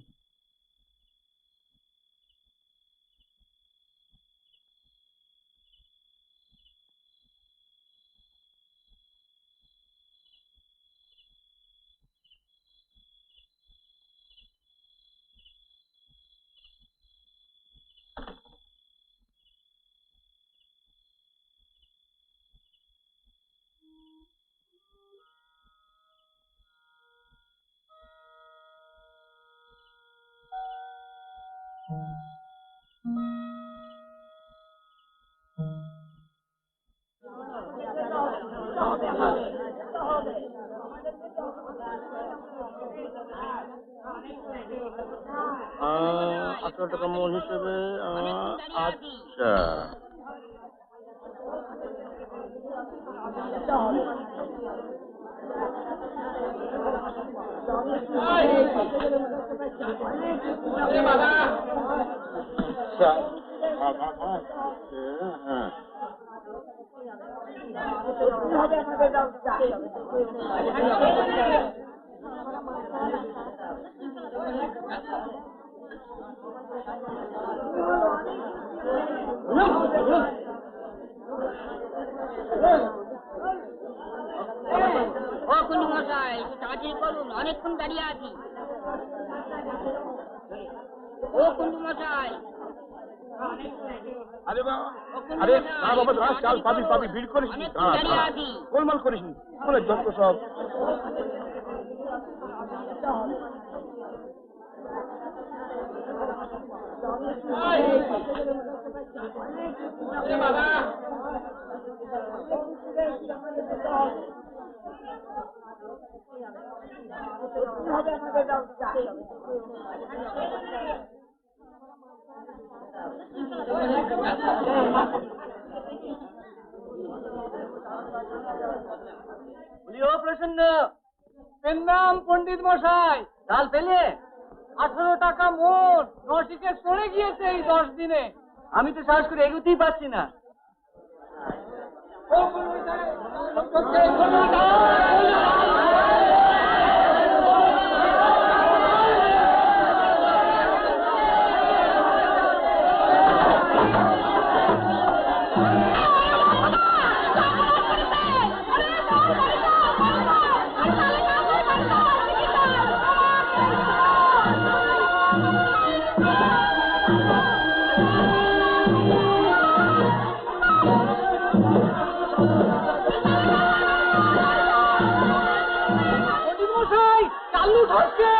[SPEAKER 6] টাকা মন হিসেবে। আচ্ছা,
[SPEAKER 3] ও কুন্ডু মশাই একটু তাড়াতাড়ি করুন, অনেকক্ষণ দাঁড়িয়ে আছি। ও কুন্ডু মশাই,
[SPEAKER 4] আরে বাবা, আরে না বাবা, রাস চাল পাবি পাবি, ভিড় করিস নি,
[SPEAKER 3] অনেকক্ষণ দাঁড়িয়ে আছি।
[SPEAKER 4] গোলমাল করিস নি, বলে যত সব।
[SPEAKER 5] বলিও প্রসন্ন, এর নাম পণ্ডিত মশাই। চাল পেলে? 18 টাকা মোট, নটিকে চড়ে গিয়েছে এই 10 দিনে। আমি তো সাহস করে এগোতেই পারছি না। পণ্ডিত মশাই, চালু ধরছে।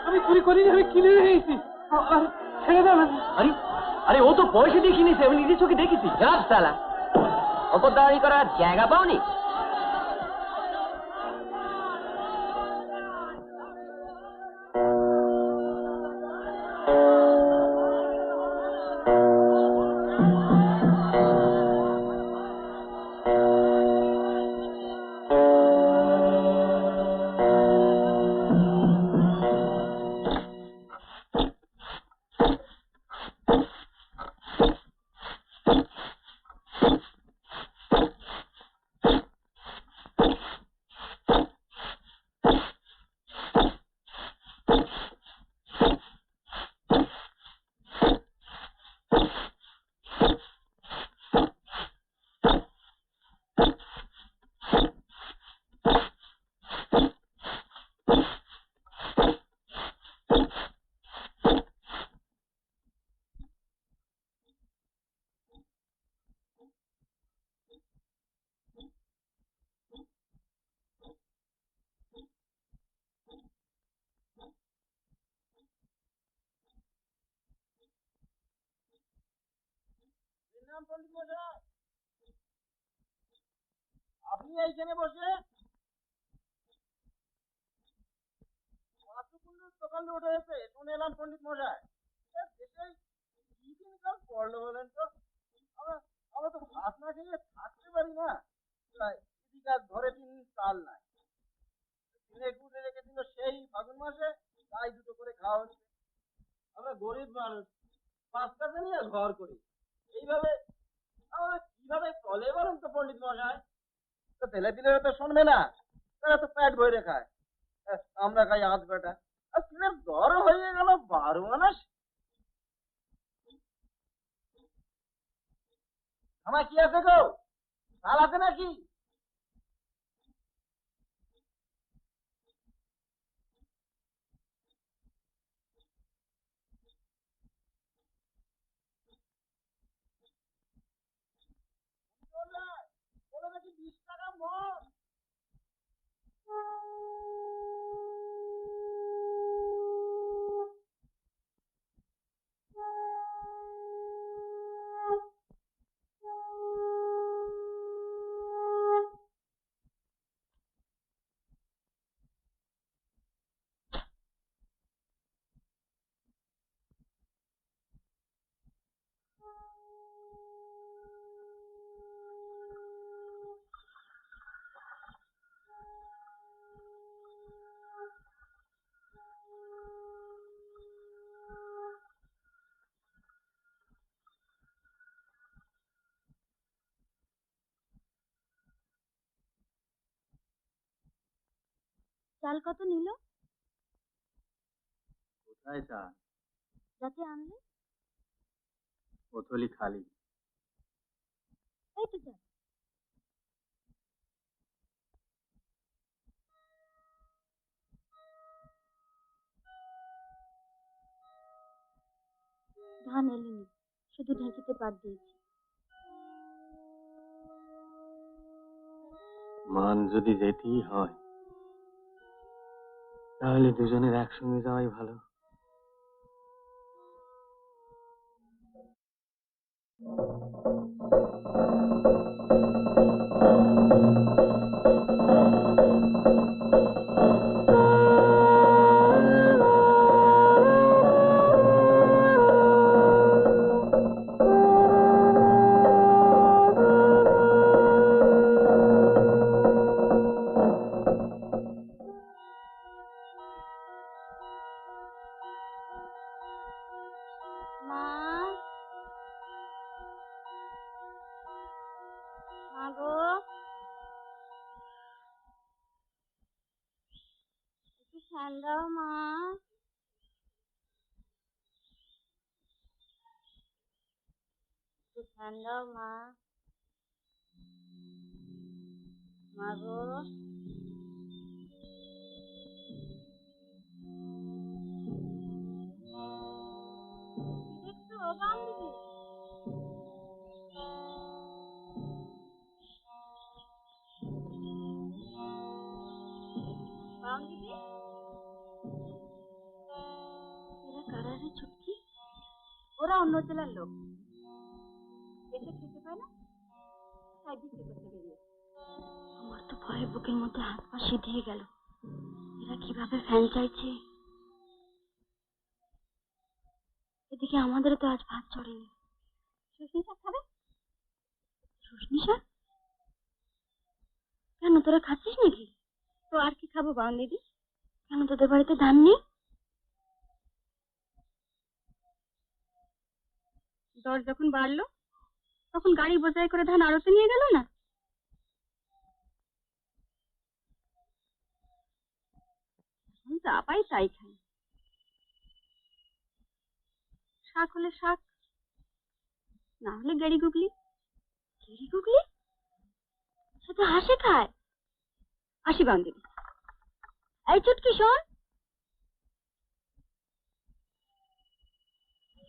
[SPEAKER 5] আমি চুরি করিনি, আমি কিনে নিয়েছি। ছেড়ে দেন। আরে আরে, ও তো পয়সা দিয়ে কিনেছে, আমি নিজের চোখে দেখেছি। যাব সালা, অত দাঁড়ি করার জায়গা পাওনি? আপনি এইখানে বসে দোকান উঠে গেছে, শুনে এলাম পণ্ডিত মশাই। কি দিনকাল পড়লো বলেন তো? আমরা আমরা তো ভাত না খেয়ে থাকতে পারি না। এদিকার ঘরে 3 চাল নাই, দিনে গুড়ে রেখেছিল সেই ফাগুন মাসে, তাই দুটো করে খাওয়া হচ্ছে। আমরা গরিব মানুষ, 5 টাকা নিয়ে ঘর করি। এইভাবে আমরা কিভাবে চলে বলেন তো পণ্ডিত মশাই? তো ছেলে পিলেরা তো শুনবে না, তারা তো পেট ভরে খায়। আমরা খাই 8 বেটা, আর কিনের দর হয়ে গেল 12 আনা। আমার কি আছে গো? চাল আছে নাকি? বলে নাকি 20 টাকা মন।
[SPEAKER 1] চাল কত নিল?
[SPEAKER 5] কোথায় চা?
[SPEAKER 1] যাতে আনলে।
[SPEAKER 5] বোতলই খালি।
[SPEAKER 1] এই তো চাল। ধান এলিনি, শুধু ঢেঁকিতে পাট দিয়েছি।
[SPEAKER 6] মান যদি যেতেই হয় তাহলে দুজনের একসঙ্গে যাওয়াই ভালো।
[SPEAKER 1] মা, মা গো, একটু ফ্যান দাও মা। একটু ফ্যান দাও মা। মা গো, কি দেখছো বান্ধবী? বান্ধবী, এরা কারা রে চুটকি? ওরা অন্য জেলার লোক, এসে খেতে পায় না, তাই বিক্রি করতে বেরিয়েছে। আমার তো ভয়ে বুকের মধ্যে হাত পা সিধিয়ে গেল। এরা কিভাবে ফ্যান চাইছে। এদিকে আমাদেরও তো আজ ভাত চড়েনি। শুশনি শাক খাবে? শুশনি শাক? কেন, তোরা খাচ্ছিস নাকি? তো আর কি খাবো বান্ধবী? কেন তোদের বাড়িতে ধান নেই? দর যখন বাড়লো তখন গাড়ি বোঝাই করে ধান আড়তে নিয়ে গেল না? এখন যা পাই তাই খাই। শাক হলে শাক, না হলে গেড়ি গুগলি। গেড়ি গুগলি? সে তো হাসে খায়। আসি বান্ধবী। এই চুটকি শোন,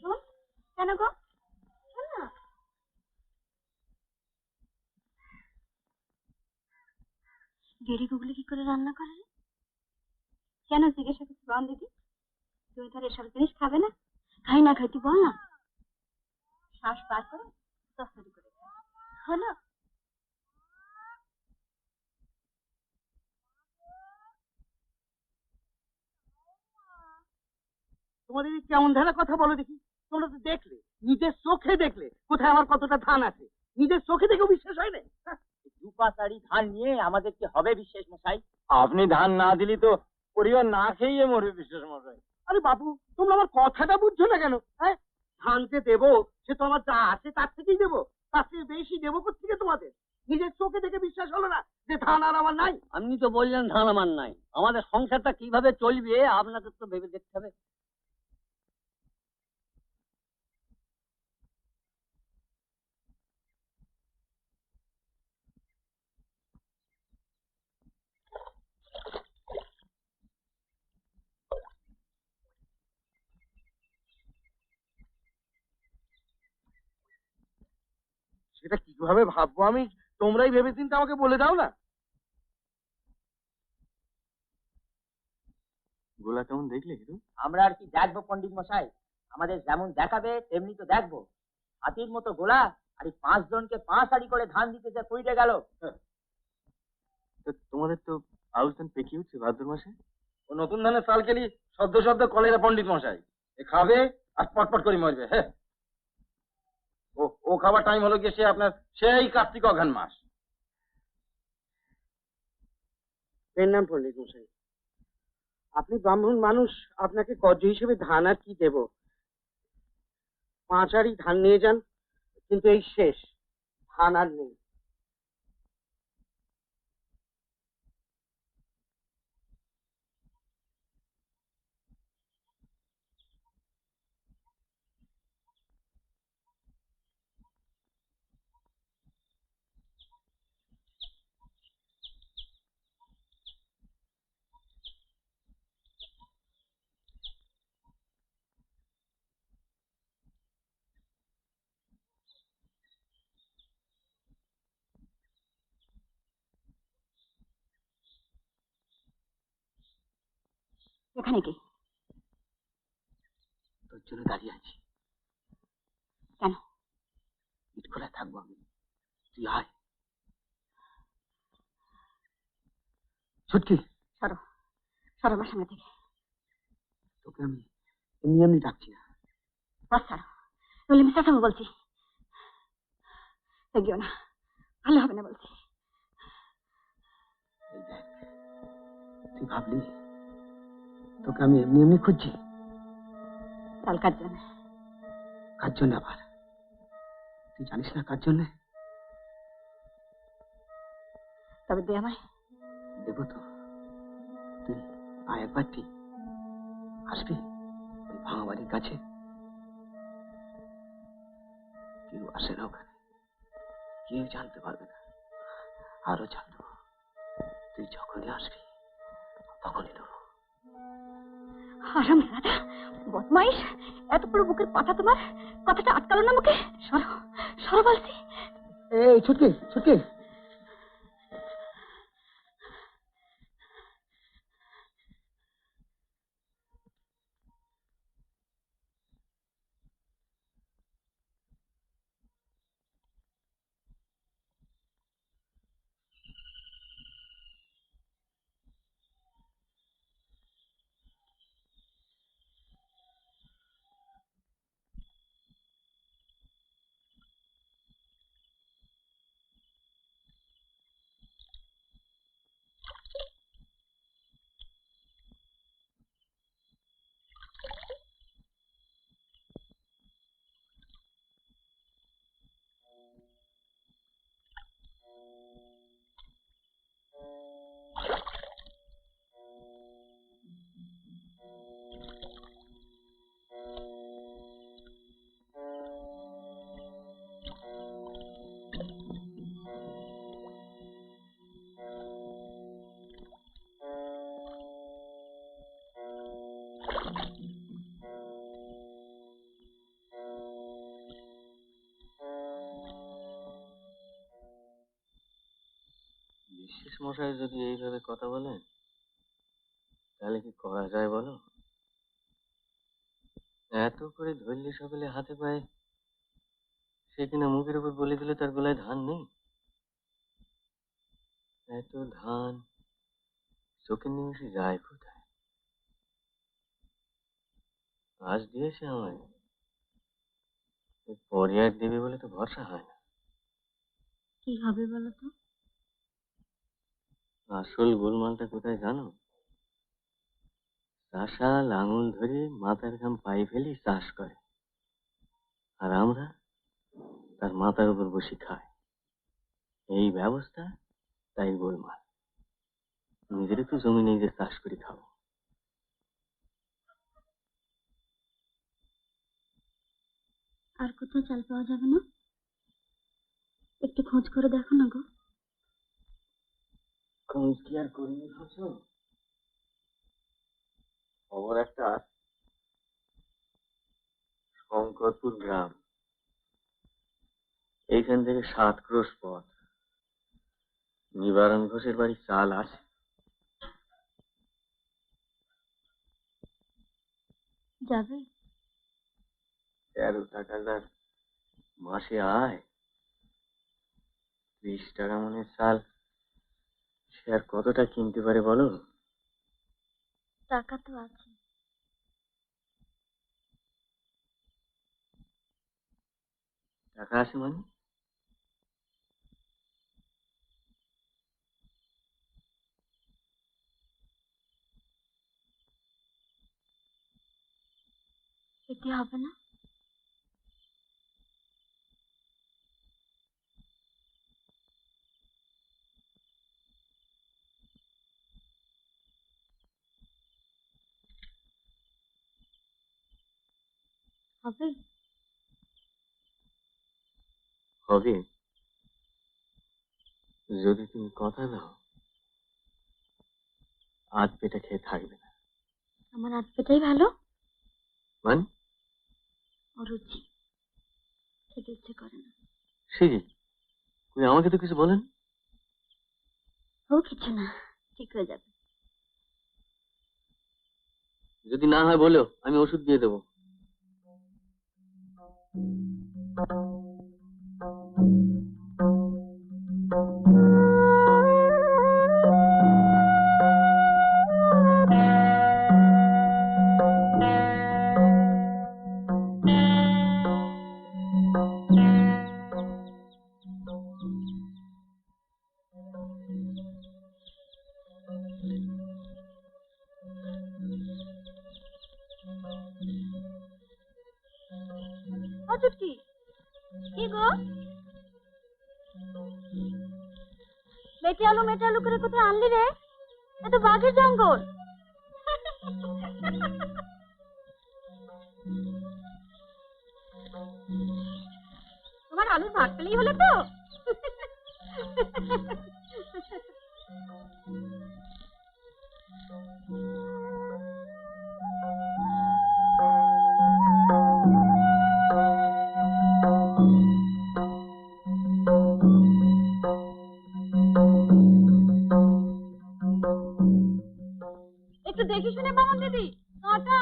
[SPEAKER 1] শোন। কেন গো? শোন না। গেড়ি গুগলি কি করে রান্না করে রে? কেন জিজ্ঞাসা করছি বান্ধবী? তুই ধর এসব জিনিস খাবে না? খাই না খাই তুই বল না। শ্বাস বার করে তরকারি করে হলো।
[SPEAKER 4] তোমাদের এই কেমন ধারা কথা বলো দেখি। তোমরা তো দেখলে, নিজের চোখে দেখলে কোথায় আমার কতটা ধান আছে। নিজের চোখে দেখেও বিশ্বাস হয় না।
[SPEAKER 2] দু পাতাড়ি ধান নিয়ে আমাদের কি হবে বিশ্বাস মশাই?
[SPEAKER 5] আপনি ধান না দিলি তো পরিবার না খেয়ে মরবে বিশ্বাস মশাই।
[SPEAKER 4] আরে বাবু, তোমরা আমার কথাটা বুঝছো না কেন? হ্যাঁ, ধান যে দেবো সে তো আমার যা আছে তার থেকেই দেবো। তার থেকে বেশি দেবো কোথেকে তোমাদের? নিজের চোখে দেখে বিশ্বাস হলো না যে ধান আর আমার নাই?
[SPEAKER 2] আপনি তো বললেন ধান আমার নাই, আমাদের সংসারটা কিভাবে চলবে আপনাদের তো ভেবে দেখতে হবে।
[SPEAKER 4] সেটা কিভাবে ভাববো আমি, তোমরাই ভেবেচিন্তে আমাকে বলে দাও না।
[SPEAKER 6] গোলা কেমন দেখলে হিরু?
[SPEAKER 2] আমরা আর কি দেখবো পণ্ডিত মশাই, আমাদের যেমন দেখাবে তেমনি তো দেখবো। হাতির মতো গোলা আর এই 5 জনকে 5 আড়ি করে ধান দিতেছে পইড়ে গেল।
[SPEAKER 6] তো তোমাদের তো আউশ ধান পেকে উঠছে ভাদ্র মাসে।
[SPEAKER 5] ও নতুন ধানের চাল খেলি সদ্য সদ্য কলেরা পণ্ডিত মশাই। এ খাবে আর পটপট করে মরবে। হ্যাঁ, ও ও খাবার টাইম হলো গিয়ে সে আপনার সেই কার্তিক অঘ্রাণ মাস।
[SPEAKER 4] এর নাম পণ্ডিত মশাই, আপনি ব্রাহ্মণ মানুষ, আপনাকে কর্য হিসেবে ধান আর কি দেব? 5 আড়ি ধান নিয়ে যান, কিন্তু এই শেষ, ধান আর নেই।
[SPEAKER 1] এখানে কি?
[SPEAKER 4] তোর জন্য দাঁড়িয়ে আছি।
[SPEAKER 1] কেন?
[SPEAKER 4] ইট খোলায় থাকবো আমি, তুই আয়। ছুটকি,
[SPEAKER 1] সরো, সরো আমার সামনে থেকে।
[SPEAKER 4] তোকে আমি এমনি এমনি ডাকছি না।
[SPEAKER 1] বাস ছাড়ো, তাহলে মিস্টার সামু বলছি। এগিয়েও না, ভালো হবে না বলছি।
[SPEAKER 4] এই দেখ, তুই ভাবলি তোকে আমি এমনি এমনি খুঁজছি?
[SPEAKER 1] কাল কার জন্য?
[SPEAKER 4] কার জন্য আবার? তুই জানিস না কার জন্য?
[SPEAKER 1] তবে দে আমায়।
[SPEAKER 4] দেবো তো, তুই আয় একবার, ঠিক আসবি ওই ভাঙা বাড়ির কাছে। কেউ আসে না ওখানে, কেউ জানতে পারবে না, আরো জানবো। তুই যখনই আসবি তখনই দেবো।
[SPEAKER 1] হারাম দাদা, বদমাইশ, এত বড় বুকের পাটা তোমার, কথাটা আটকালো না মুখে? সরো, সরো বলছি।
[SPEAKER 4] এই ছুটকি, ছুটকি,
[SPEAKER 6] বিশেষ মশাই যদি এইভাবে কথা বলেন তাহলে কি করা যায় বলো? এত করে ধরলে সকলে হাতে পায়ে, সে কিনা মুখের উপর বলে দিলে তার গলায় ধান নেই। এত ধান চোখের নিমিষে যায় কোথায়? আজ দিয়েছে আমায়, পরে আর দেবে বলে তো ভরসা হয় না।
[SPEAKER 1] কি হবে বলো তো?
[SPEAKER 6] আসল গোলমালটা কোথায় জানো? চাষা লাঙল ধরে মাথার ঘাম পায়ে ফেলে চাষ করে, আর আমরা তার মাথার উপর বসে খাই। এই ব্যবস্থা, তাই গোলমাল। নিজের তো জমি নেই যে চাষ করে খাবো।
[SPEAKER 1] আর কোথাও চাল পাওয়া যাবে না? একটু খোঁজ করে দেখো না গো।
[SPEAKER 6] খোঁজ কি আর করিনি ভাবছো? খবর একটা, শঙ্করপুর গ্রাম, এইখান থেকে 7 ক্রোশ পথ। নিবারণ ঘোষের বাড়ি চাল আছে।
[SPEAKER 1] যাবে?
[SPEAKER 6] 13 টাকা যার মাসে আয়, 20 টাকা মনের চাল, সে আর কতটা কিনতে পারে বলো?
[SPEAKER 1] টাকা তো আছে।
[SPEAKER 6] টাকা আছে মানে?
[SPEAKER 1] এতে হবে না? হবে?
[SPEAKER 6] হবে, যদি তুমি কথা দাও আধ পেটা খেয়ে থাকবে না।
[SPEAKER 1] আমার আধ পেটাই ভালো।
[SPEAKER 6] মানে?
[SPEAKER 1] অরুচি, খেতে ইচ্ছে করে না।
[SPEAKER 6] সে কি? কই আমাকে তো কিছু বলেন।
[SPEAKER 1] ও কিছু না, ঠিক হয়ে যাবে।
[SPEAKER 6] যদি না হয় বলো, আমি ওষুধ দিয়ে দেবো।
[SPEAKER 1] ও চুটকি, কি গো? মেটে আলু করে কোথায় আনলি রে? এ তো বাঘের জঙ্গল। তোমার আলুর ভাগ পেলেই হলো তো। একটু দেখে শুনে বামন দিদি, কাঁটা।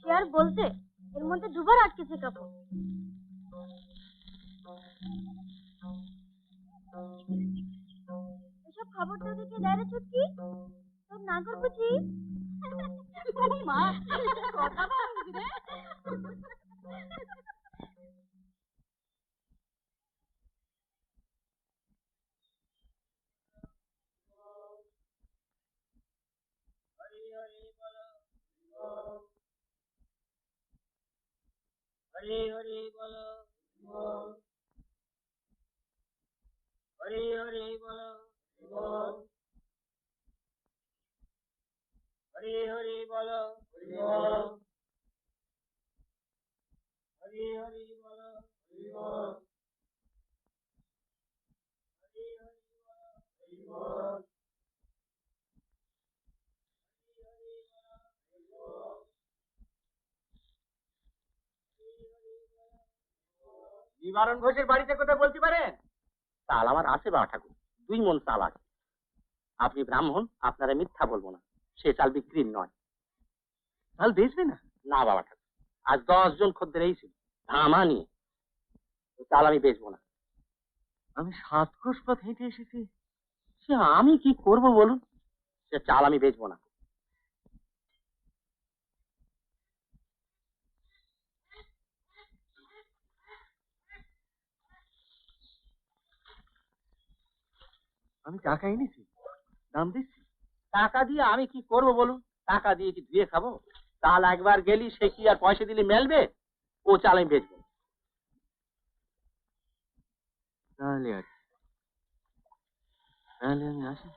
[SPEAKER 1] সে আর বলতে, এর মধ্যে দুবার আটকেছে কাপড়। এসব খবর তোদেরকে দেয় রে চুটকি? তোর নাগর বুঝি? মা, কথা বলবি রে?
[SPEAKER 2] হরি হরি বলো, হরি হরি বলো, হরি হরি বলো, হরি হরি বলো,
[SPEAKER 5] নিবারণ ঘোষের বাড়িতে কোথায় বলতে পারেন?
[SPEAKER 2] চাল আমার আছে বাবা ঠাকুর, 2 মণ চাল আছে। আপনি ব্রাহ্মণ, আপনারা মিথ্যা বলবো না, সে চাল বিক্রির নয়।
[SPEAKER 5] চাল বেচবে না?
[SPEAKER 2] না বাবা ঠাকুর, আজ 10 জন খদ্দের এসেছিল ধামা নিয়ে, ওই চাল আমি বেচবো না।
[SPEAKER 5] আমি 7 কোষ পথ হেঁটে এসেছি,
[SPEAKER 2] সে আমি কি করব বলুন, সে চাল আমি বেচবো না।
[SPEAKER 5] আমি টাকা এনেছি, দাম দিচ্ছি।
[SPEAKER 2] টাকা দিয়ে আমি কি করব বলুন? টাকা দিয়ে কি ধুয়ে খাবো? চাল একবার গেলি সে কি আর পয়সা দিলে মেলবে? ও চাল আমি বেচবো না।
[SPEAKER 6] তাহলে আর কি? তাহলে আমি আসি।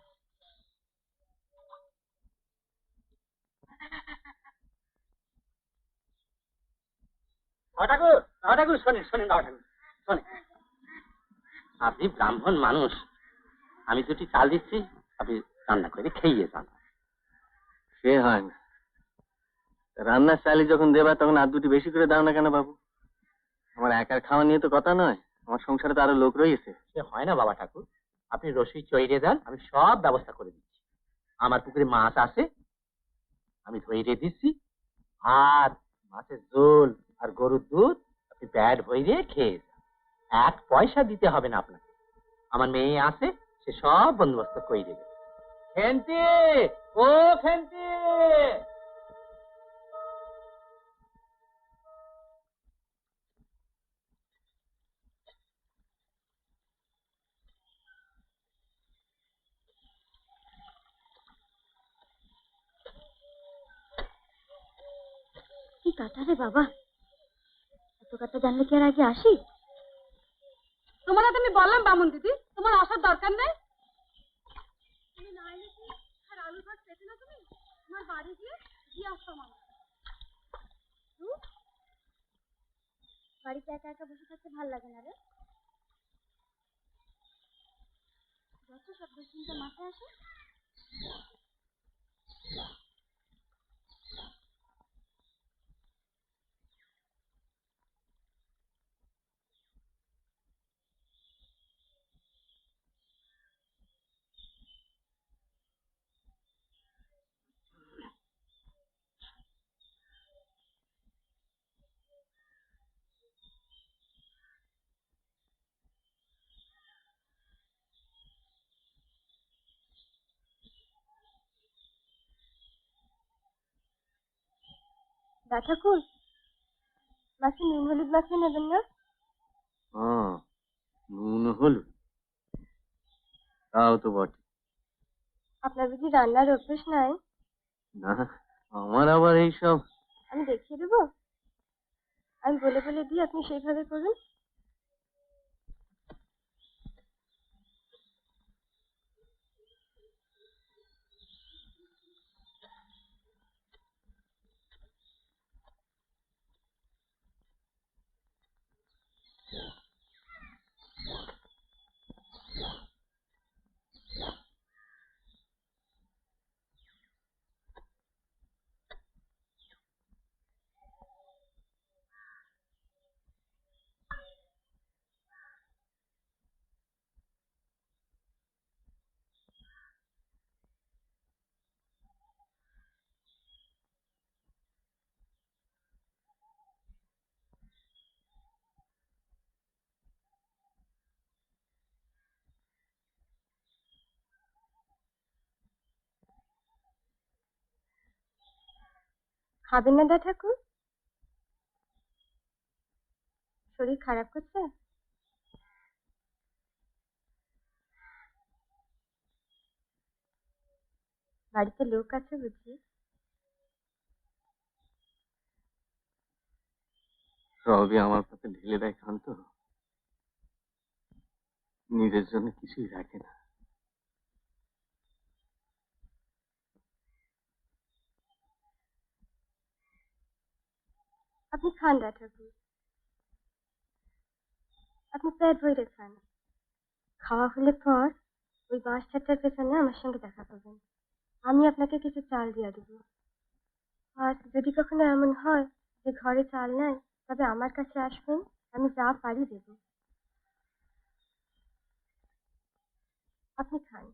[SPEAKER 2] বাবা ঠাকুর, বাবা ঠাকুর, শোনেন শোনেন বাবা ঠাকুর, শোনেন। আপনি ব্রাহ্মণ মানুষ, আমি 2টি চাল দিচ্ছি, আপনি রান্না করে খেয়ে যান।
[SPEAKER 6] সে হয় না। রান্নার চালি যখন দেবা তখন আর 2টি বেশি করে দাও না কেন বাবু? আমার একার খাওয়া নিয়ে তো কথা নয়, আমার সংসারে তো আরো লোক রয়েছে।
[SPEAKER 2] সে হয় না বাবা ঠাকুর, আপনি রসুই চইরে দেন, আমি সব ব্যবস্থা করে দিচ্ছি। আমার পুকুরে মাছ আছে, আমি ধইরে দিচ্ছি। আর মাছের ঝোল আর গরুর দুধ আপনি পেট ভরে খেয়ে যান, 1 পয়সা দিতে হবে না আপনাকে। আমার মেয়ে আছে, সে সব বন্দোবস্ত করে দেবে। খেন্তি, ও খেন্তি।
[SPEAKER 1] কি কাটা রে বাবা, এত কাটা জানলে কি আর আগে আসি? তোমার তো আমি বললাম বামন দিদি, তোমার আসার দরকার নেই। তুমি না এলে কি আর আলু ভাত পেতে না? তুমি তোমার বাড়ি গিয়ে দিয়ে আসতাম আমরা। বাড়িতে একা একা বসে থাকতে ভালো লাগে না রে? যত সব দুশ্চিন্তা মাথায় আসে। দা ঠাকুর, মাছে নুন হলুদ মাখিয়ে নেবেন না?
[SPEAKER 6] নুন হলুদ, তাও তো বটে।
[SPEAKER 1] আপনার বুঝি রান্নার অভ্যেস নাই?
[SPEAKER 6] না, আমার আবার এইসব।
[SPEAKER 1] আমি দেখিয়ে দেবো? আমি বলে বলে দিই, আপনি সেইভাবে করুন। খাবেন না দা ঠাকুর? শরীর খারাপ করছে? বাড়িতে লোক আছে বুঝি?
[SPEAKER 6] সবই আমার কাছে ঢেলে দেয় শান্ত, নিজের জন্য কিছুই রাখে না।
[SPEAKER 1] আপনি খান দা ঠাকুর, আপনি পেট ভরে খান। খাওয়া হলে পর ওই বাঁশ ছাটার পেছনে আমার সঙ্গে দেখা করবেন। আমি আপনাকে কিছু চাল দিয়ে দেবো। আর যদি কখনো এমন হয় যে ঘরে চাল নাই, তবে আমার কাছে আসবেন, আমি যা পারি দেবো। আপনি খান।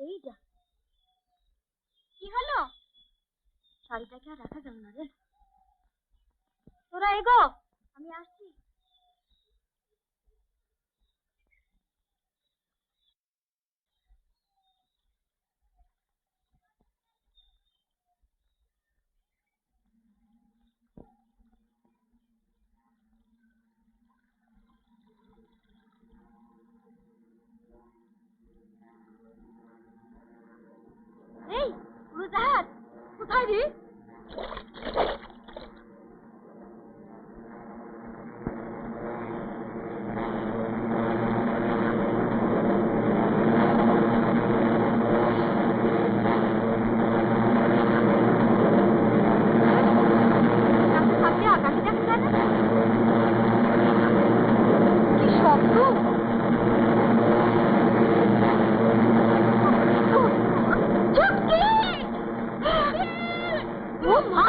[SPEAKER 1] এই যা, কি হলো? শাড়িটাকে আর রাখা যাবে না রে। তোরা এগো, আমি আসছি। এই উড়োজাহাজ কোথায় রে? আকাশে দেখা যায় না? কি শব্দ! ও মা!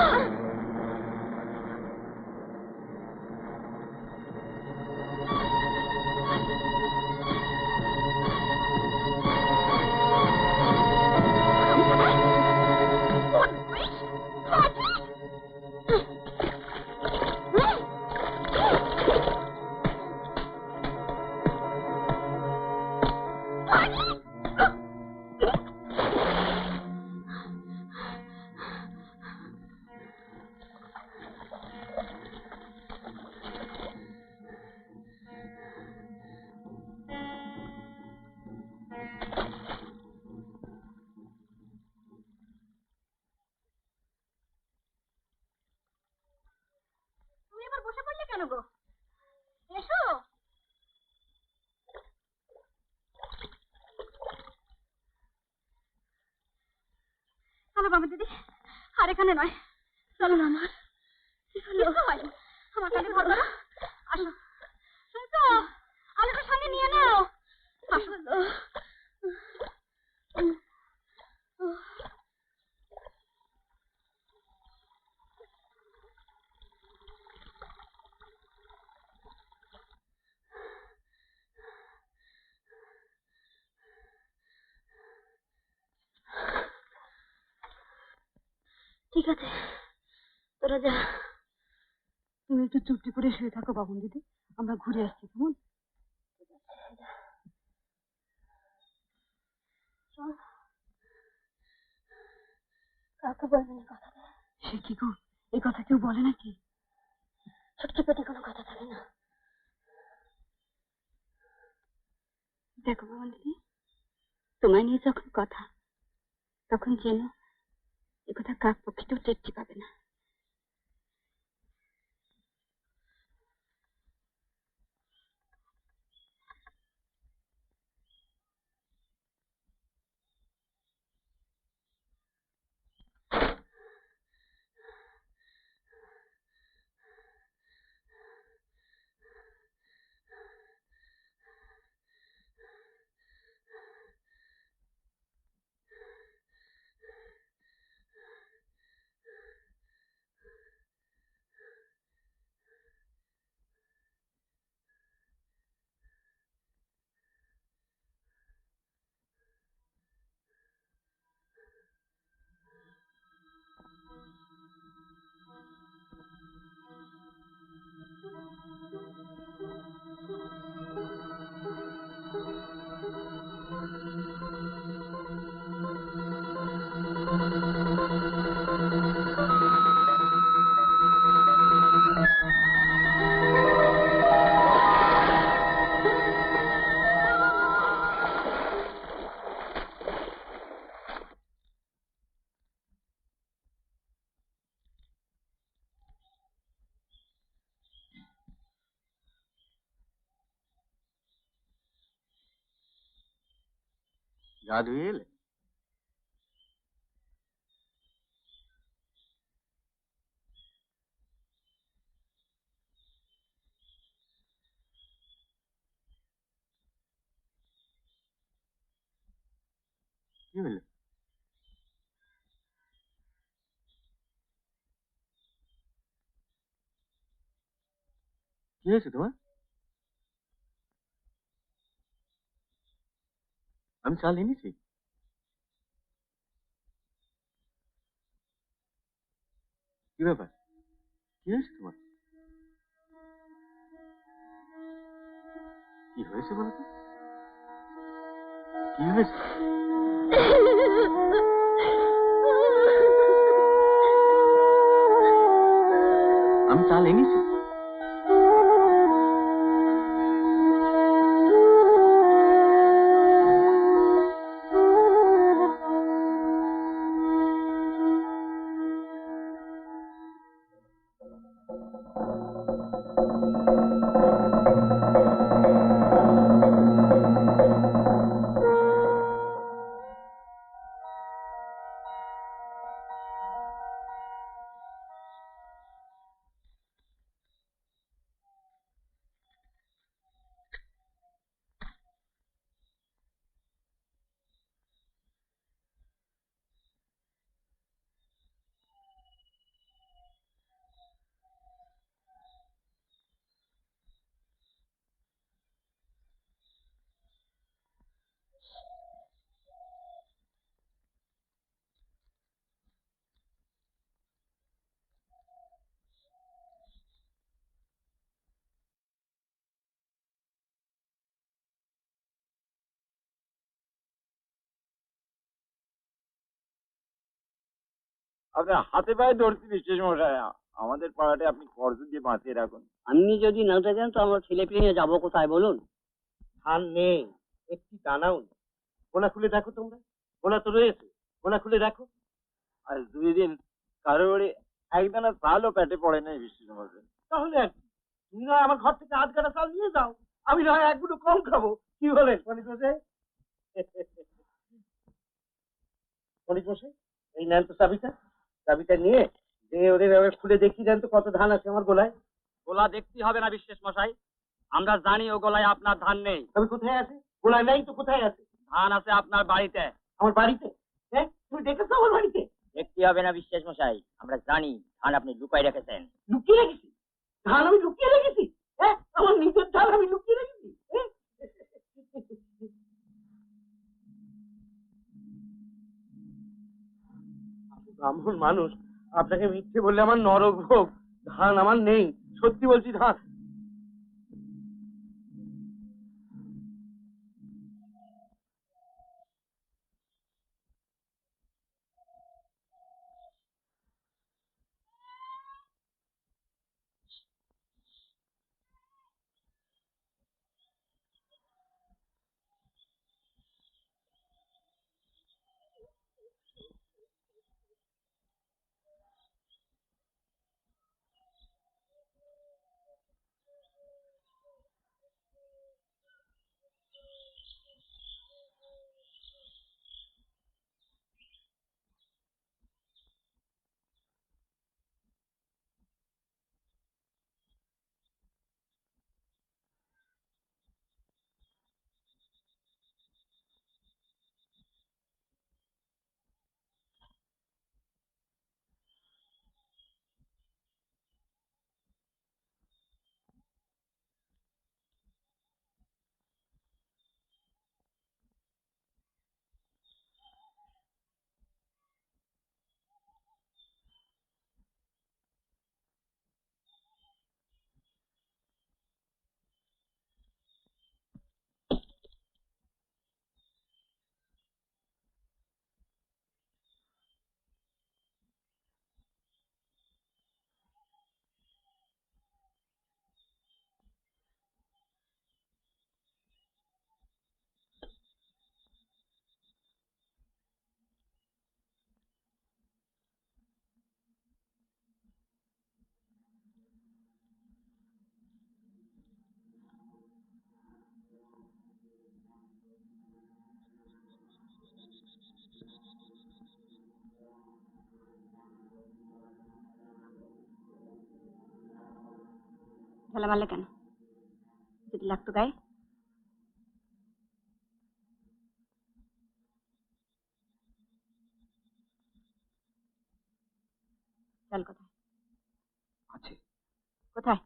[SPEAKER 1] তুমি আবার বসে পড়লে কেন গো? এসো। চলো বাবা দিদি, আর এখানে নয়, চলো না আমার। কি হলো? আমার কাছে ধরো না। আসো, শুনছো? আলোটা সঙ্গে নিয়ে নাও। আসো। ঠিক আছে, তোরা যা। তুমি একটু চুপটি করে শুয়ে থাকো বাবন দিদি, আমরা ঘুরে আসছি। কেমন? চল। কাউকে বলবে না কথাটা। সে কি গো, এই কথা কেউ বলে নাকি? ছোট্ট পেটে কোনো কথা থাকে না। দেখো বাবন দিদি, তোমায় নিয়ে যখন কথা, তখন যেন এ কথা কাক পক্ষেও টেরটি পাবে না।
[SPEAKER 6] গা ধুয়ে এলে? কি হলো? কি হয়েছে তোমার? আমি চাল এনেছি। কি ব্যাপার? কি হয়েছে তোমার? কি হয়েছে বলো তো? কি হয়েছে? আমি চাল এনেছি।
[SPEAKER 5] আপনার হাতে পায়ে ধরছি বিশেষ মশাই, আমাদের পাড়াতে আপনি কর্জ দিয়ে বাঁচিয়ে রাখুন।
[SPEAKER 3] আপনি যদি না থাকেন তো আমরা ছেলে পেলে নিয়ে যাবো কোথায় বলুন?
[SPEAKER 4] ধান নেই, একটি দানাও নেই। গোলা খুলে দেখো তোমরা, গোলা তো রয়েছে, গোলা খুলে দেখো।
[SPEAKER 5] আজ 2 দিন কারো বাড়ি একদানা চালও পেটে পড়ে নাই বিশেষ মশাই।
[SPEAKER 4] তাহলে আর কি? তুমি নয় আমার ঘর থেকে 8 গাড়া চাল নিয়ে যাও, আমি নয় 1 মুঠো কম খাবো। কি বলেন পণ্ডিত মশাই? পণ্ডিত মশাই, এই নেন তো চাবিটা। চাবিটা নিয়ে যে ওদের এভাবে খুলে দেখিয়ে দেন তো কত ধান আছে আমার গোলায়।
[SPEAKER 2] গোলা দেখতে হবে না বিশ্বাস মশাই, আমরা জানি ও গোলায় আপনার ধান নেই।
[SPEAKER 4] তবে কোথায় আছে? গোলায় নাই তো কোথায় আছে?
[SPEAKER 2] ধান আছে আপনার বাড়িতে।
[SPEAKER 4] আমার বাড়িতে? হ্যাঁ, তুমি দেখেছো আমার বাড়িতে?
[SPEAKER 2] দেখতে হবে না বিশ্বাস মশাই, আমরা জানি ধান আপনি লুকাই রেখেছেন।
[SPEAKER 4] লুকিয়ে রেখেছি? ধান আমি লুকিয়ে রেখেছি? হ্যাঁ, আমার নিজের ধান আমি লুকিয়ে রেখেছি? হ্যাঁ? আপনি ব্রাহ্মণ মানুষ, আপনাকে মিথ্যে বললে আমার নরক ভোগ, ধান আমার নেই, সত্যি বলছি ধান।
[SPEAKER 1] ঝালা মারলে কেন? যদি লাগতো গায়ে? চল কোথায়?
[SPEAKER 4] আছে
[SPEAKER 1] কোথায়?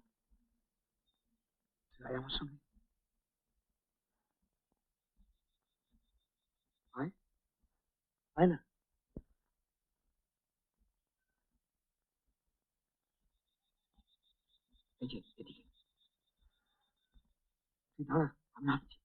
[SPEAKER 4] আয় আমার সঙ্গে, আয়, আয় না। এই যে এদিকে, তুই দাঁড়া, আমি আসছি।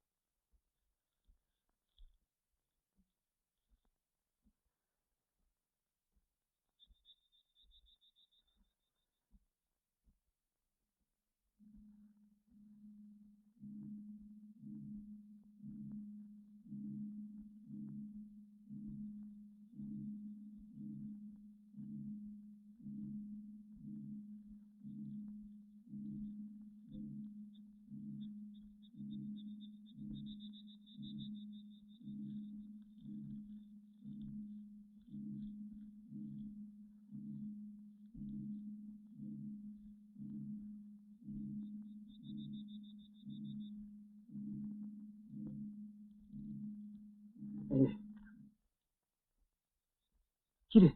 [SPEAKER 4] কিরে,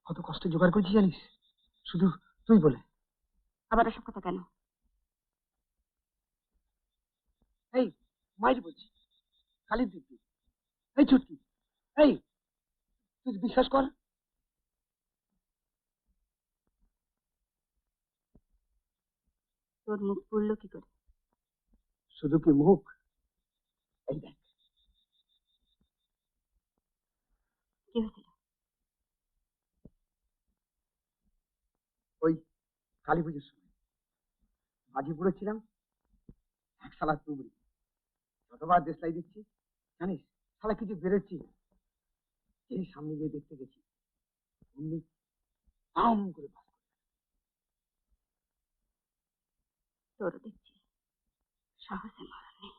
[SPEAKER 4] কত কষ্ট জোগাড় করেছি জানিস, শুধু তুই বলে।
[SPEAKER 1] আবার ওসব কথা কেন?
[SPEAKER 4] এই মাইর বলছি, খালি দিবি। এই ছুটকি, এই তুই বিশ্বাস কর,
[SPEAKER 1] তোর মুখ পুড়লো কি করে?
[SPEAKER 4] শুধু কি মুখ, এই দেখ।
[SPEAKER 1] কি হয়েছিল?
[SPEAKER 4] ওই কালী পুজোর সময় বাজিপুরে ছিলাম, এক শালা তুবড়ি, যতবার দেশলাই দিচ্ছি জানিস, শালা কিছু বেরোচ্ছি, এই সামনে গিয়ে দেখতে গেছি, অমনি আম করে বাস।
[SPEAKER 1] তোরও দেখছি সাহসে মরণ নেই।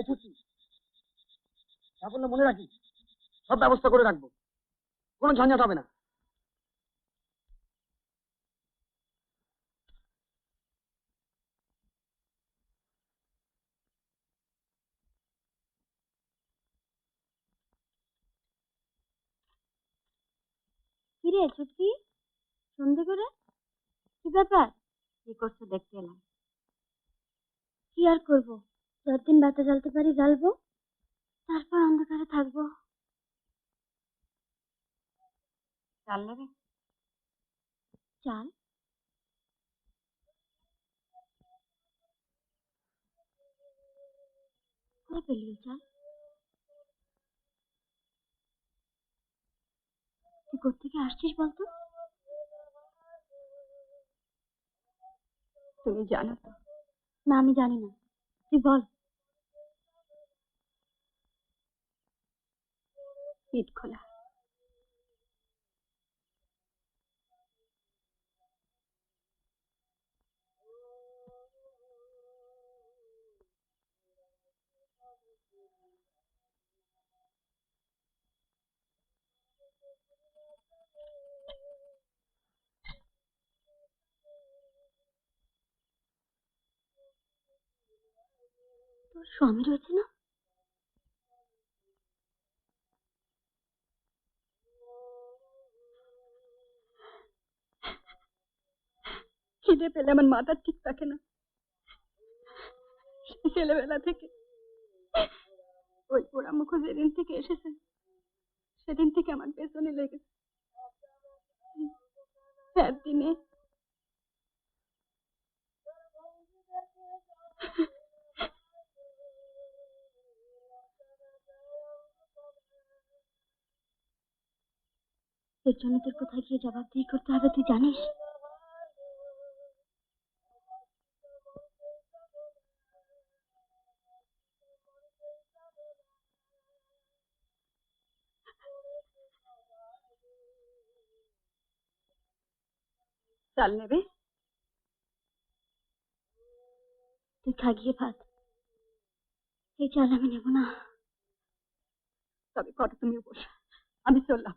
[SPEAKER 5] ছুটি সাফল্য মনে রাখি, সব ব্যবস্থা করে রাখবো, কোনো ঝঞ্ঝাট হবে না।
[SPEAKER 1] কিরে ছুটকি, সন্ধে করে কি ব্যাপার? কি করছো দেখতে এলাম। কি আর করবো, যতদিন বাতি জ্বালতে পারি জ্বালবো, তারপর অন্ধকারে থাকবো। চাল নেবে? চাল? কোথায় পেলি ও চাল? তুই কোত্থেকে আসছিস বলতো? তুমি জানো তো? না, আমি জানি না, তুই বল। ইট খোলা। তোর স্বামী রয়েছে না? খিদে পেলে আমার মাথা ঠিক থাকে না। ছেলেবেলা থেকে ওই পোড়া মুখ যেদিন থেকে এসেছে, সেদিন থেকে আমার পেছনে লেগেছে। একদিনে এর জন্য তোর কোথায় গিয়ে জবাবদিহি করতে হবে তুই জানিস? চাল নেবে? তুই খা গিয়ে ভাত, এই চাল আমি নেব না। তবে কটা তুমি বস, আমি চললাম।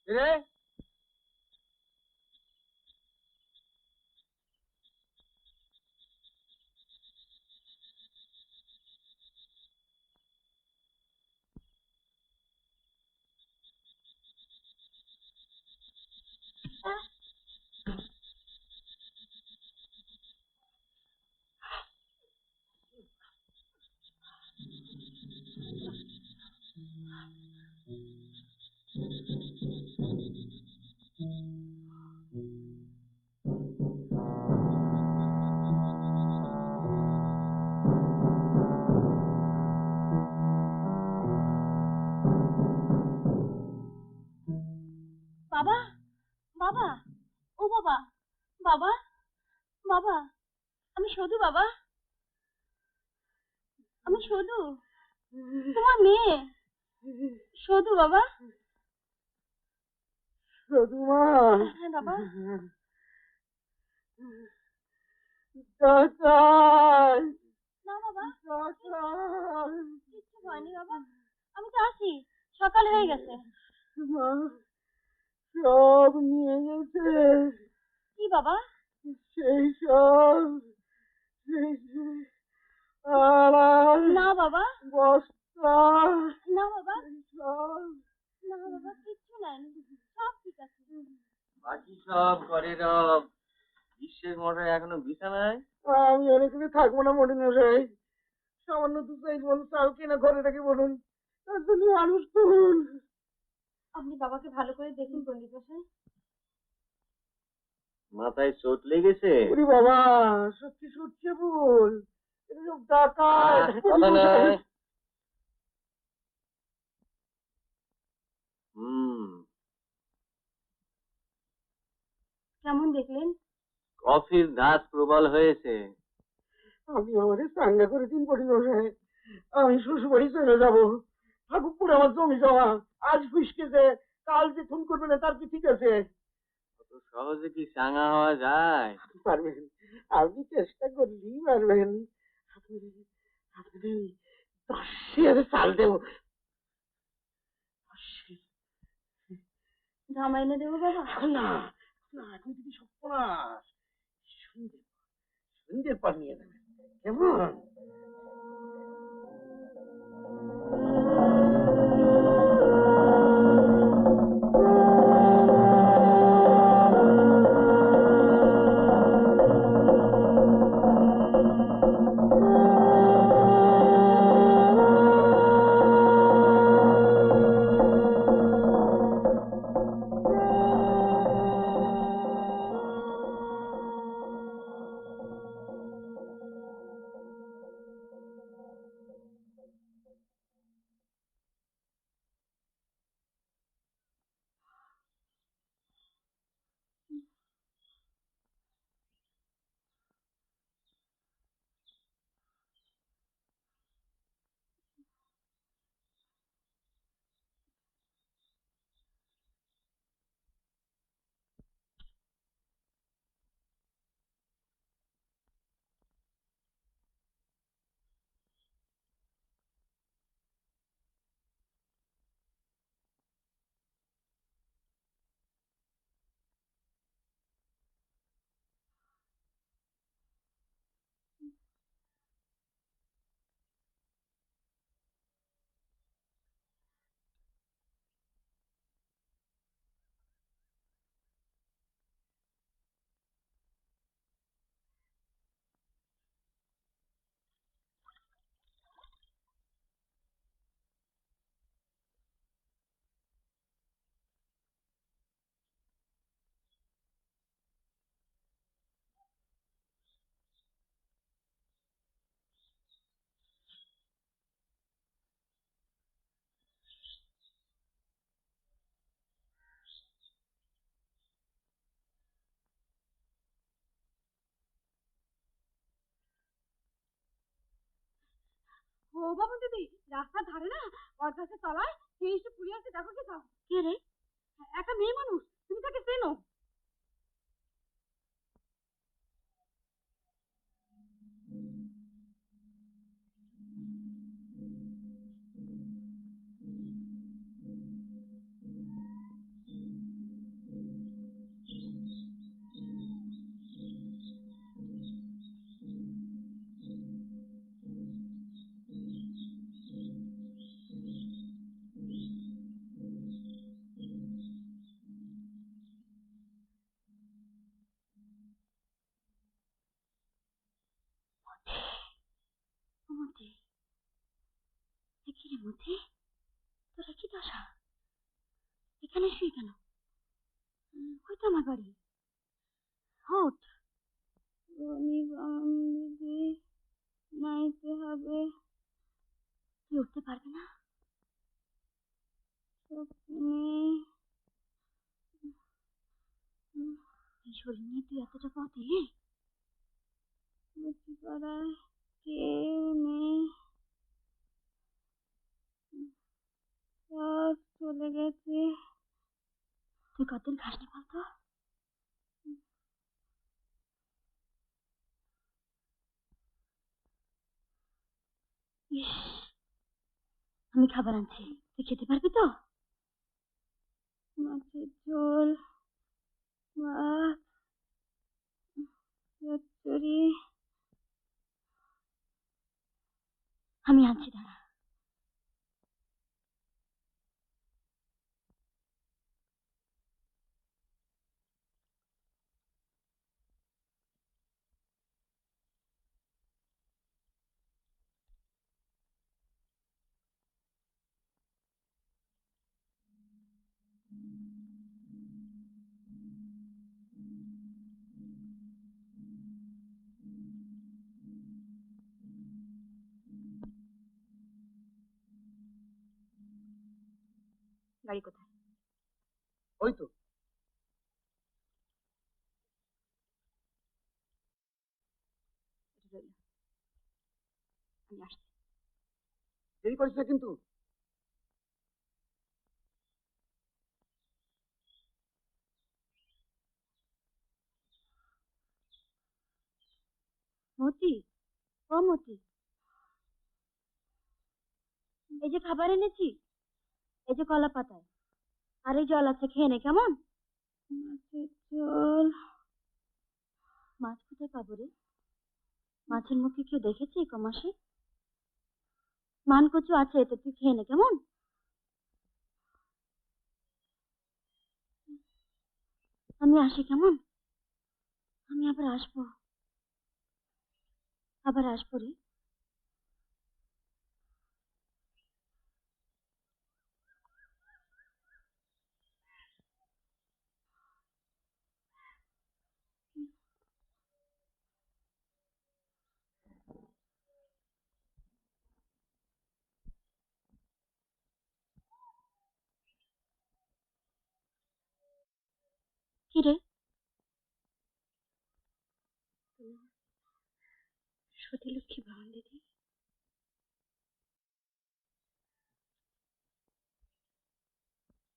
[SPEAKER 5] রে
[SPEAKER 1] বাবা, বাবা, ও বাবা, বাবা, বাবা, আমি সধু বাবা, আমি সধু, তোমার মেয়ে সধু বাবা।
[SPEAKER 5] সদুমা,
[SPEAKER 1] হ্যাঁ বাবা।
[SPEAKER 5] চাচাই,
[SPEAKER 1] না বাবা,
[SPEAKER 5] চাচাই,
[SPEAKER 1] কিচ্ছু হয়নি বাবা, আমি তো আছি, সকাল হয়ে গেছে।
[SPEAKER 5] মা সব নিয়ে গেছে,
[SPEAKER 1] কি বাবা?
[SPEAKER 5] সেই সব, সেই সেই আড়াল,
[SPEAKER 1] না বাবা,
[SPEAKER 5] বস্তা,
[SPEAKER 1] না বাবা,
[SPEAKER 5] সেই সব।
[SPEAKER 1] না বাবা, কিচ্ছু নাই, সব ঠিক আছে।
[SPEAKER 6] বাকি সব ঘরে রব, বিশ্বের মশাই এখনো বিছানায়।
[SPEAKER 5] আমি আর এখানে থাকবো না মনে মশাই, সামান্য দু সাইড বলুন চাল কিনা ঘরে রেখে বলুন, তার জন্য মানুষ করুন।
[SPEAKER 1] আপনি বাবাকে ভালো করে দেখুন পণ্ডিত মশাই।
[SPEAKER 6] মাথায় চোট লেগেছে?
[SPEAKER 4] ওরে বাবা, সত্যি সত্যি বল, এটা সব ডাকাত।
[SPEAKER 6] কথা নাই।
[SPEAKER 1] কেমন দেখলেন?
[SPEAKER 6] কফির ধাত প্রবল হয়েছে।
[SPEAKER 4] আমি আমাদের চাঙ্গা করে দিন পড়ি মশাই, আমি শ্বশুর বাড়ি চলে যাবো। ঠাকুরপুর আমার জমি জমা, আজ ফুসকেছে, কাল যে ফোন করবে না তার কি ঠিক আছে?
[SPEAKER 6] অত সহজে কি চাঙা হওয়া যায়?
[SPEAKER 4] পারবেন, আপনি চেষ্টা করলেই পারবেন। আপনি আপনি 10,000 চাল দেবো।
[SPEAKER 1] জামা এনে দেবো বাবা?
[SPEAKER 4] এখন না, না এখন যদি সর্বনাশ, সন্ধ্যের পর নিয়ে যাবেন কেমন?
[SPEAKER 1] ও বাবা দিদি, রাস্তার ধারে না অর্ধাসে তলায় কে এসে পুড়ে আছে দেখো কি তাও? কে রে? একটা মেয়ে মানুষ, তুমি তাকে চেনো? মতি, কি রে মতি, তোরা কি দশা? এখানে শুয়ে কেন? হয়তো আমার বাড়ি। হট দিদি, নাইতে হবে। তুই উঠতে পারবি না? এই শরীর নিয়ে তুই এতটা পথ এলি? পাড়ায় কেউ নেই, সব চলে গেছে। তুই কতদিন খাসনি বলতো? ইস, আমি খাবার আনছি, তুই খেতে পারবি তো? মাছের ঝোল, ভাত, চচ্চড়ি। আমি আনছি, দাঁড়া। বাড়ি কোথায়?
[SPEAKER 5] ওই তো
[SPEAKER 1] এটা রইল, আমি আসছি।
[SPEAKER 5] দেরি করিস না কিন্তু।
[SPEAKER 1] মতি, ও মতি, এই যে খাবার এনেছি, এই যে কলা পাতায়, আর এই জল আছে, খেয়ে নে কেমন? মাছের ঝোল। মাছ কোথায় পাবো রে? মাছের মুখে কেউ দেখেছে এই কমাসে? মান কচু আছে, এতে তুই খেয়ে নে কেমন? আমি আসি কেমন? আমি আবার আসবো, আবার আসবো রে। কি রে? সতীলক্ষ্মী ভবন দিদি,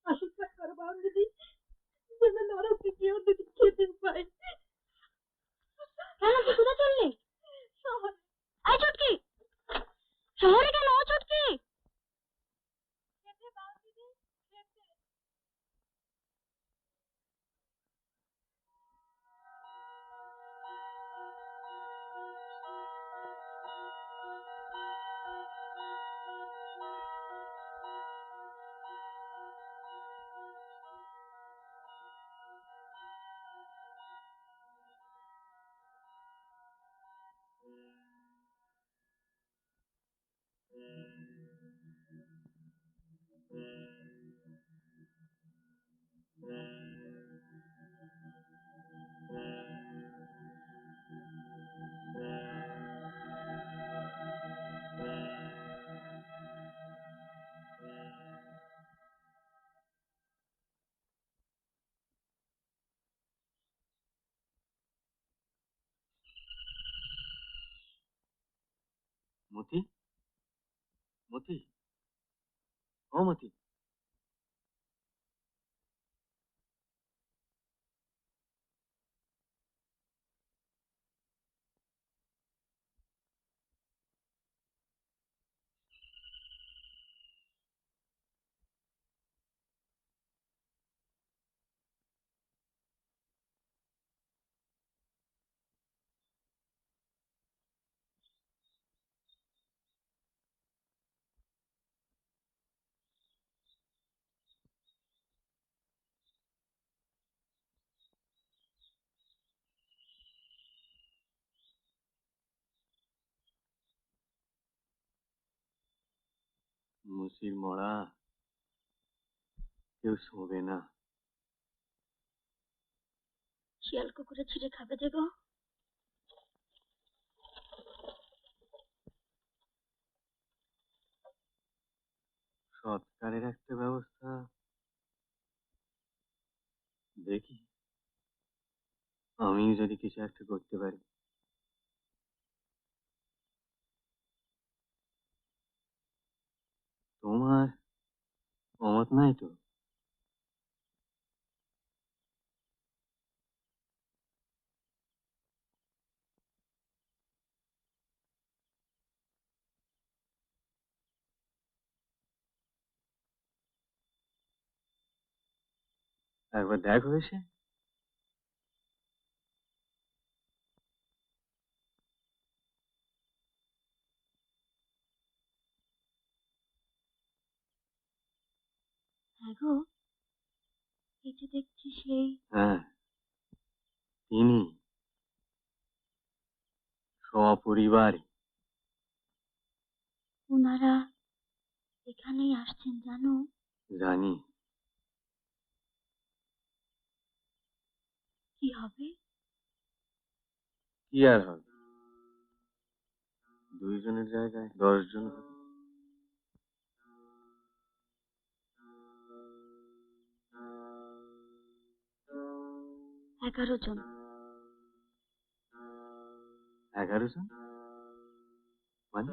[SPEAKER 1] আশীর্বাদ করো ভবন দিদি, যেন নরকে কেউ যদি খেতে পায়। কেন তুই কোথায় চললি? শহরে। এই চুটকি, শহরে কেন? ও চুটকি, খেতে ভবন দিদি, খেতে।
[SPEAKER 6] মতি, মতি, ও মতি। মুসির মরা, কেউ শোবে না।
[SPEAKER 1] শিয়াল কুকুরে ছিঁড়ে খাবে যে গো।
[SPEAKER 6] সৎকারের একটা ব্যবস্থা দেখি, আমি যদি কিছু একটা করতে পারি। তোমার অমত নাই তো? একবার দেখো এসে।
[SPEAKER 1] হ্যাঁ গো, এই যে দেখছি সেই।
[SPEAKER 6] হ্যাঁ, তিনি সপরিবারে।
[SPEAKER 1] ওনারা এখানেই আসছেন জানো?
[SPEAKER 6] জানি।
[SPEAKER 1] কি হবে?
[SPEAKER 6] কি আর হবে, 2 জনের জায়গায় 10 জন হবে।
[SPEAKER 1] 11 জন।
[SPEAKER 6] 11 জন মানে?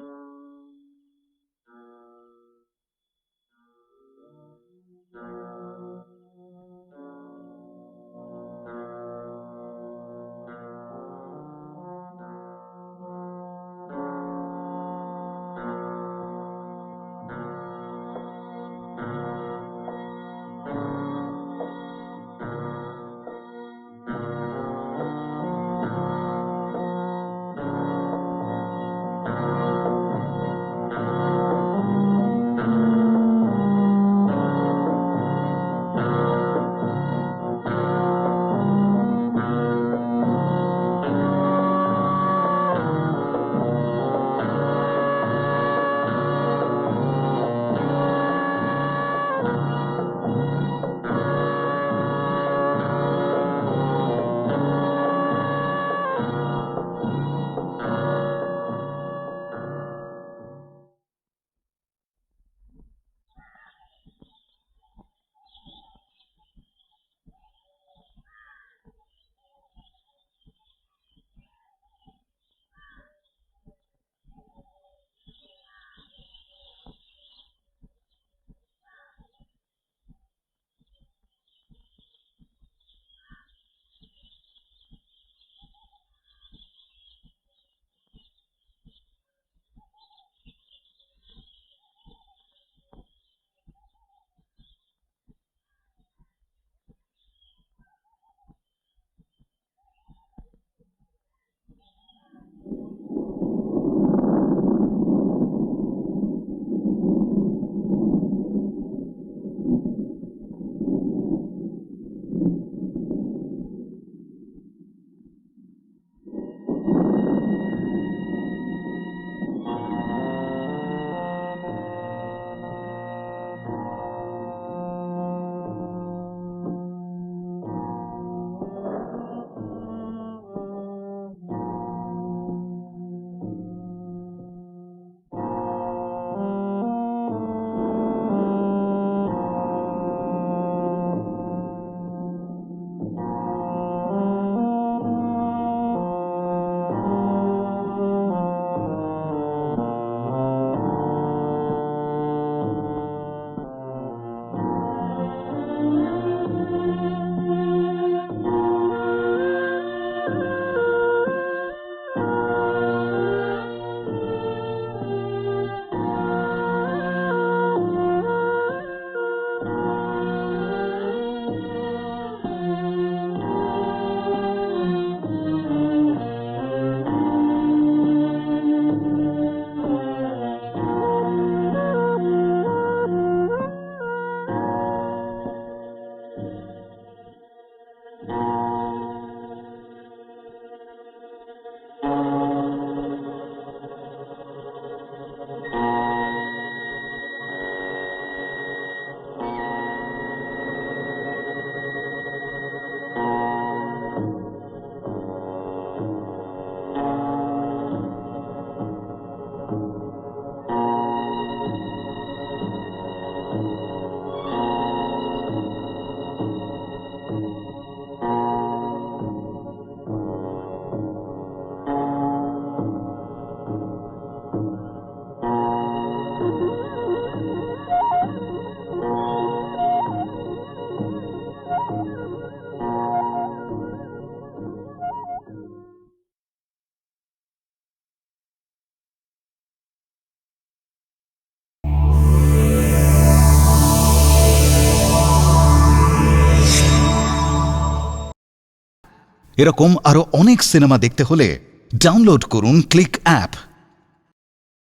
[SPEAKER 8] এরকম আরো অনেক সিনেমা দেখতে হলে ডাউনলোড করুন ক্লিক অ্যাপ।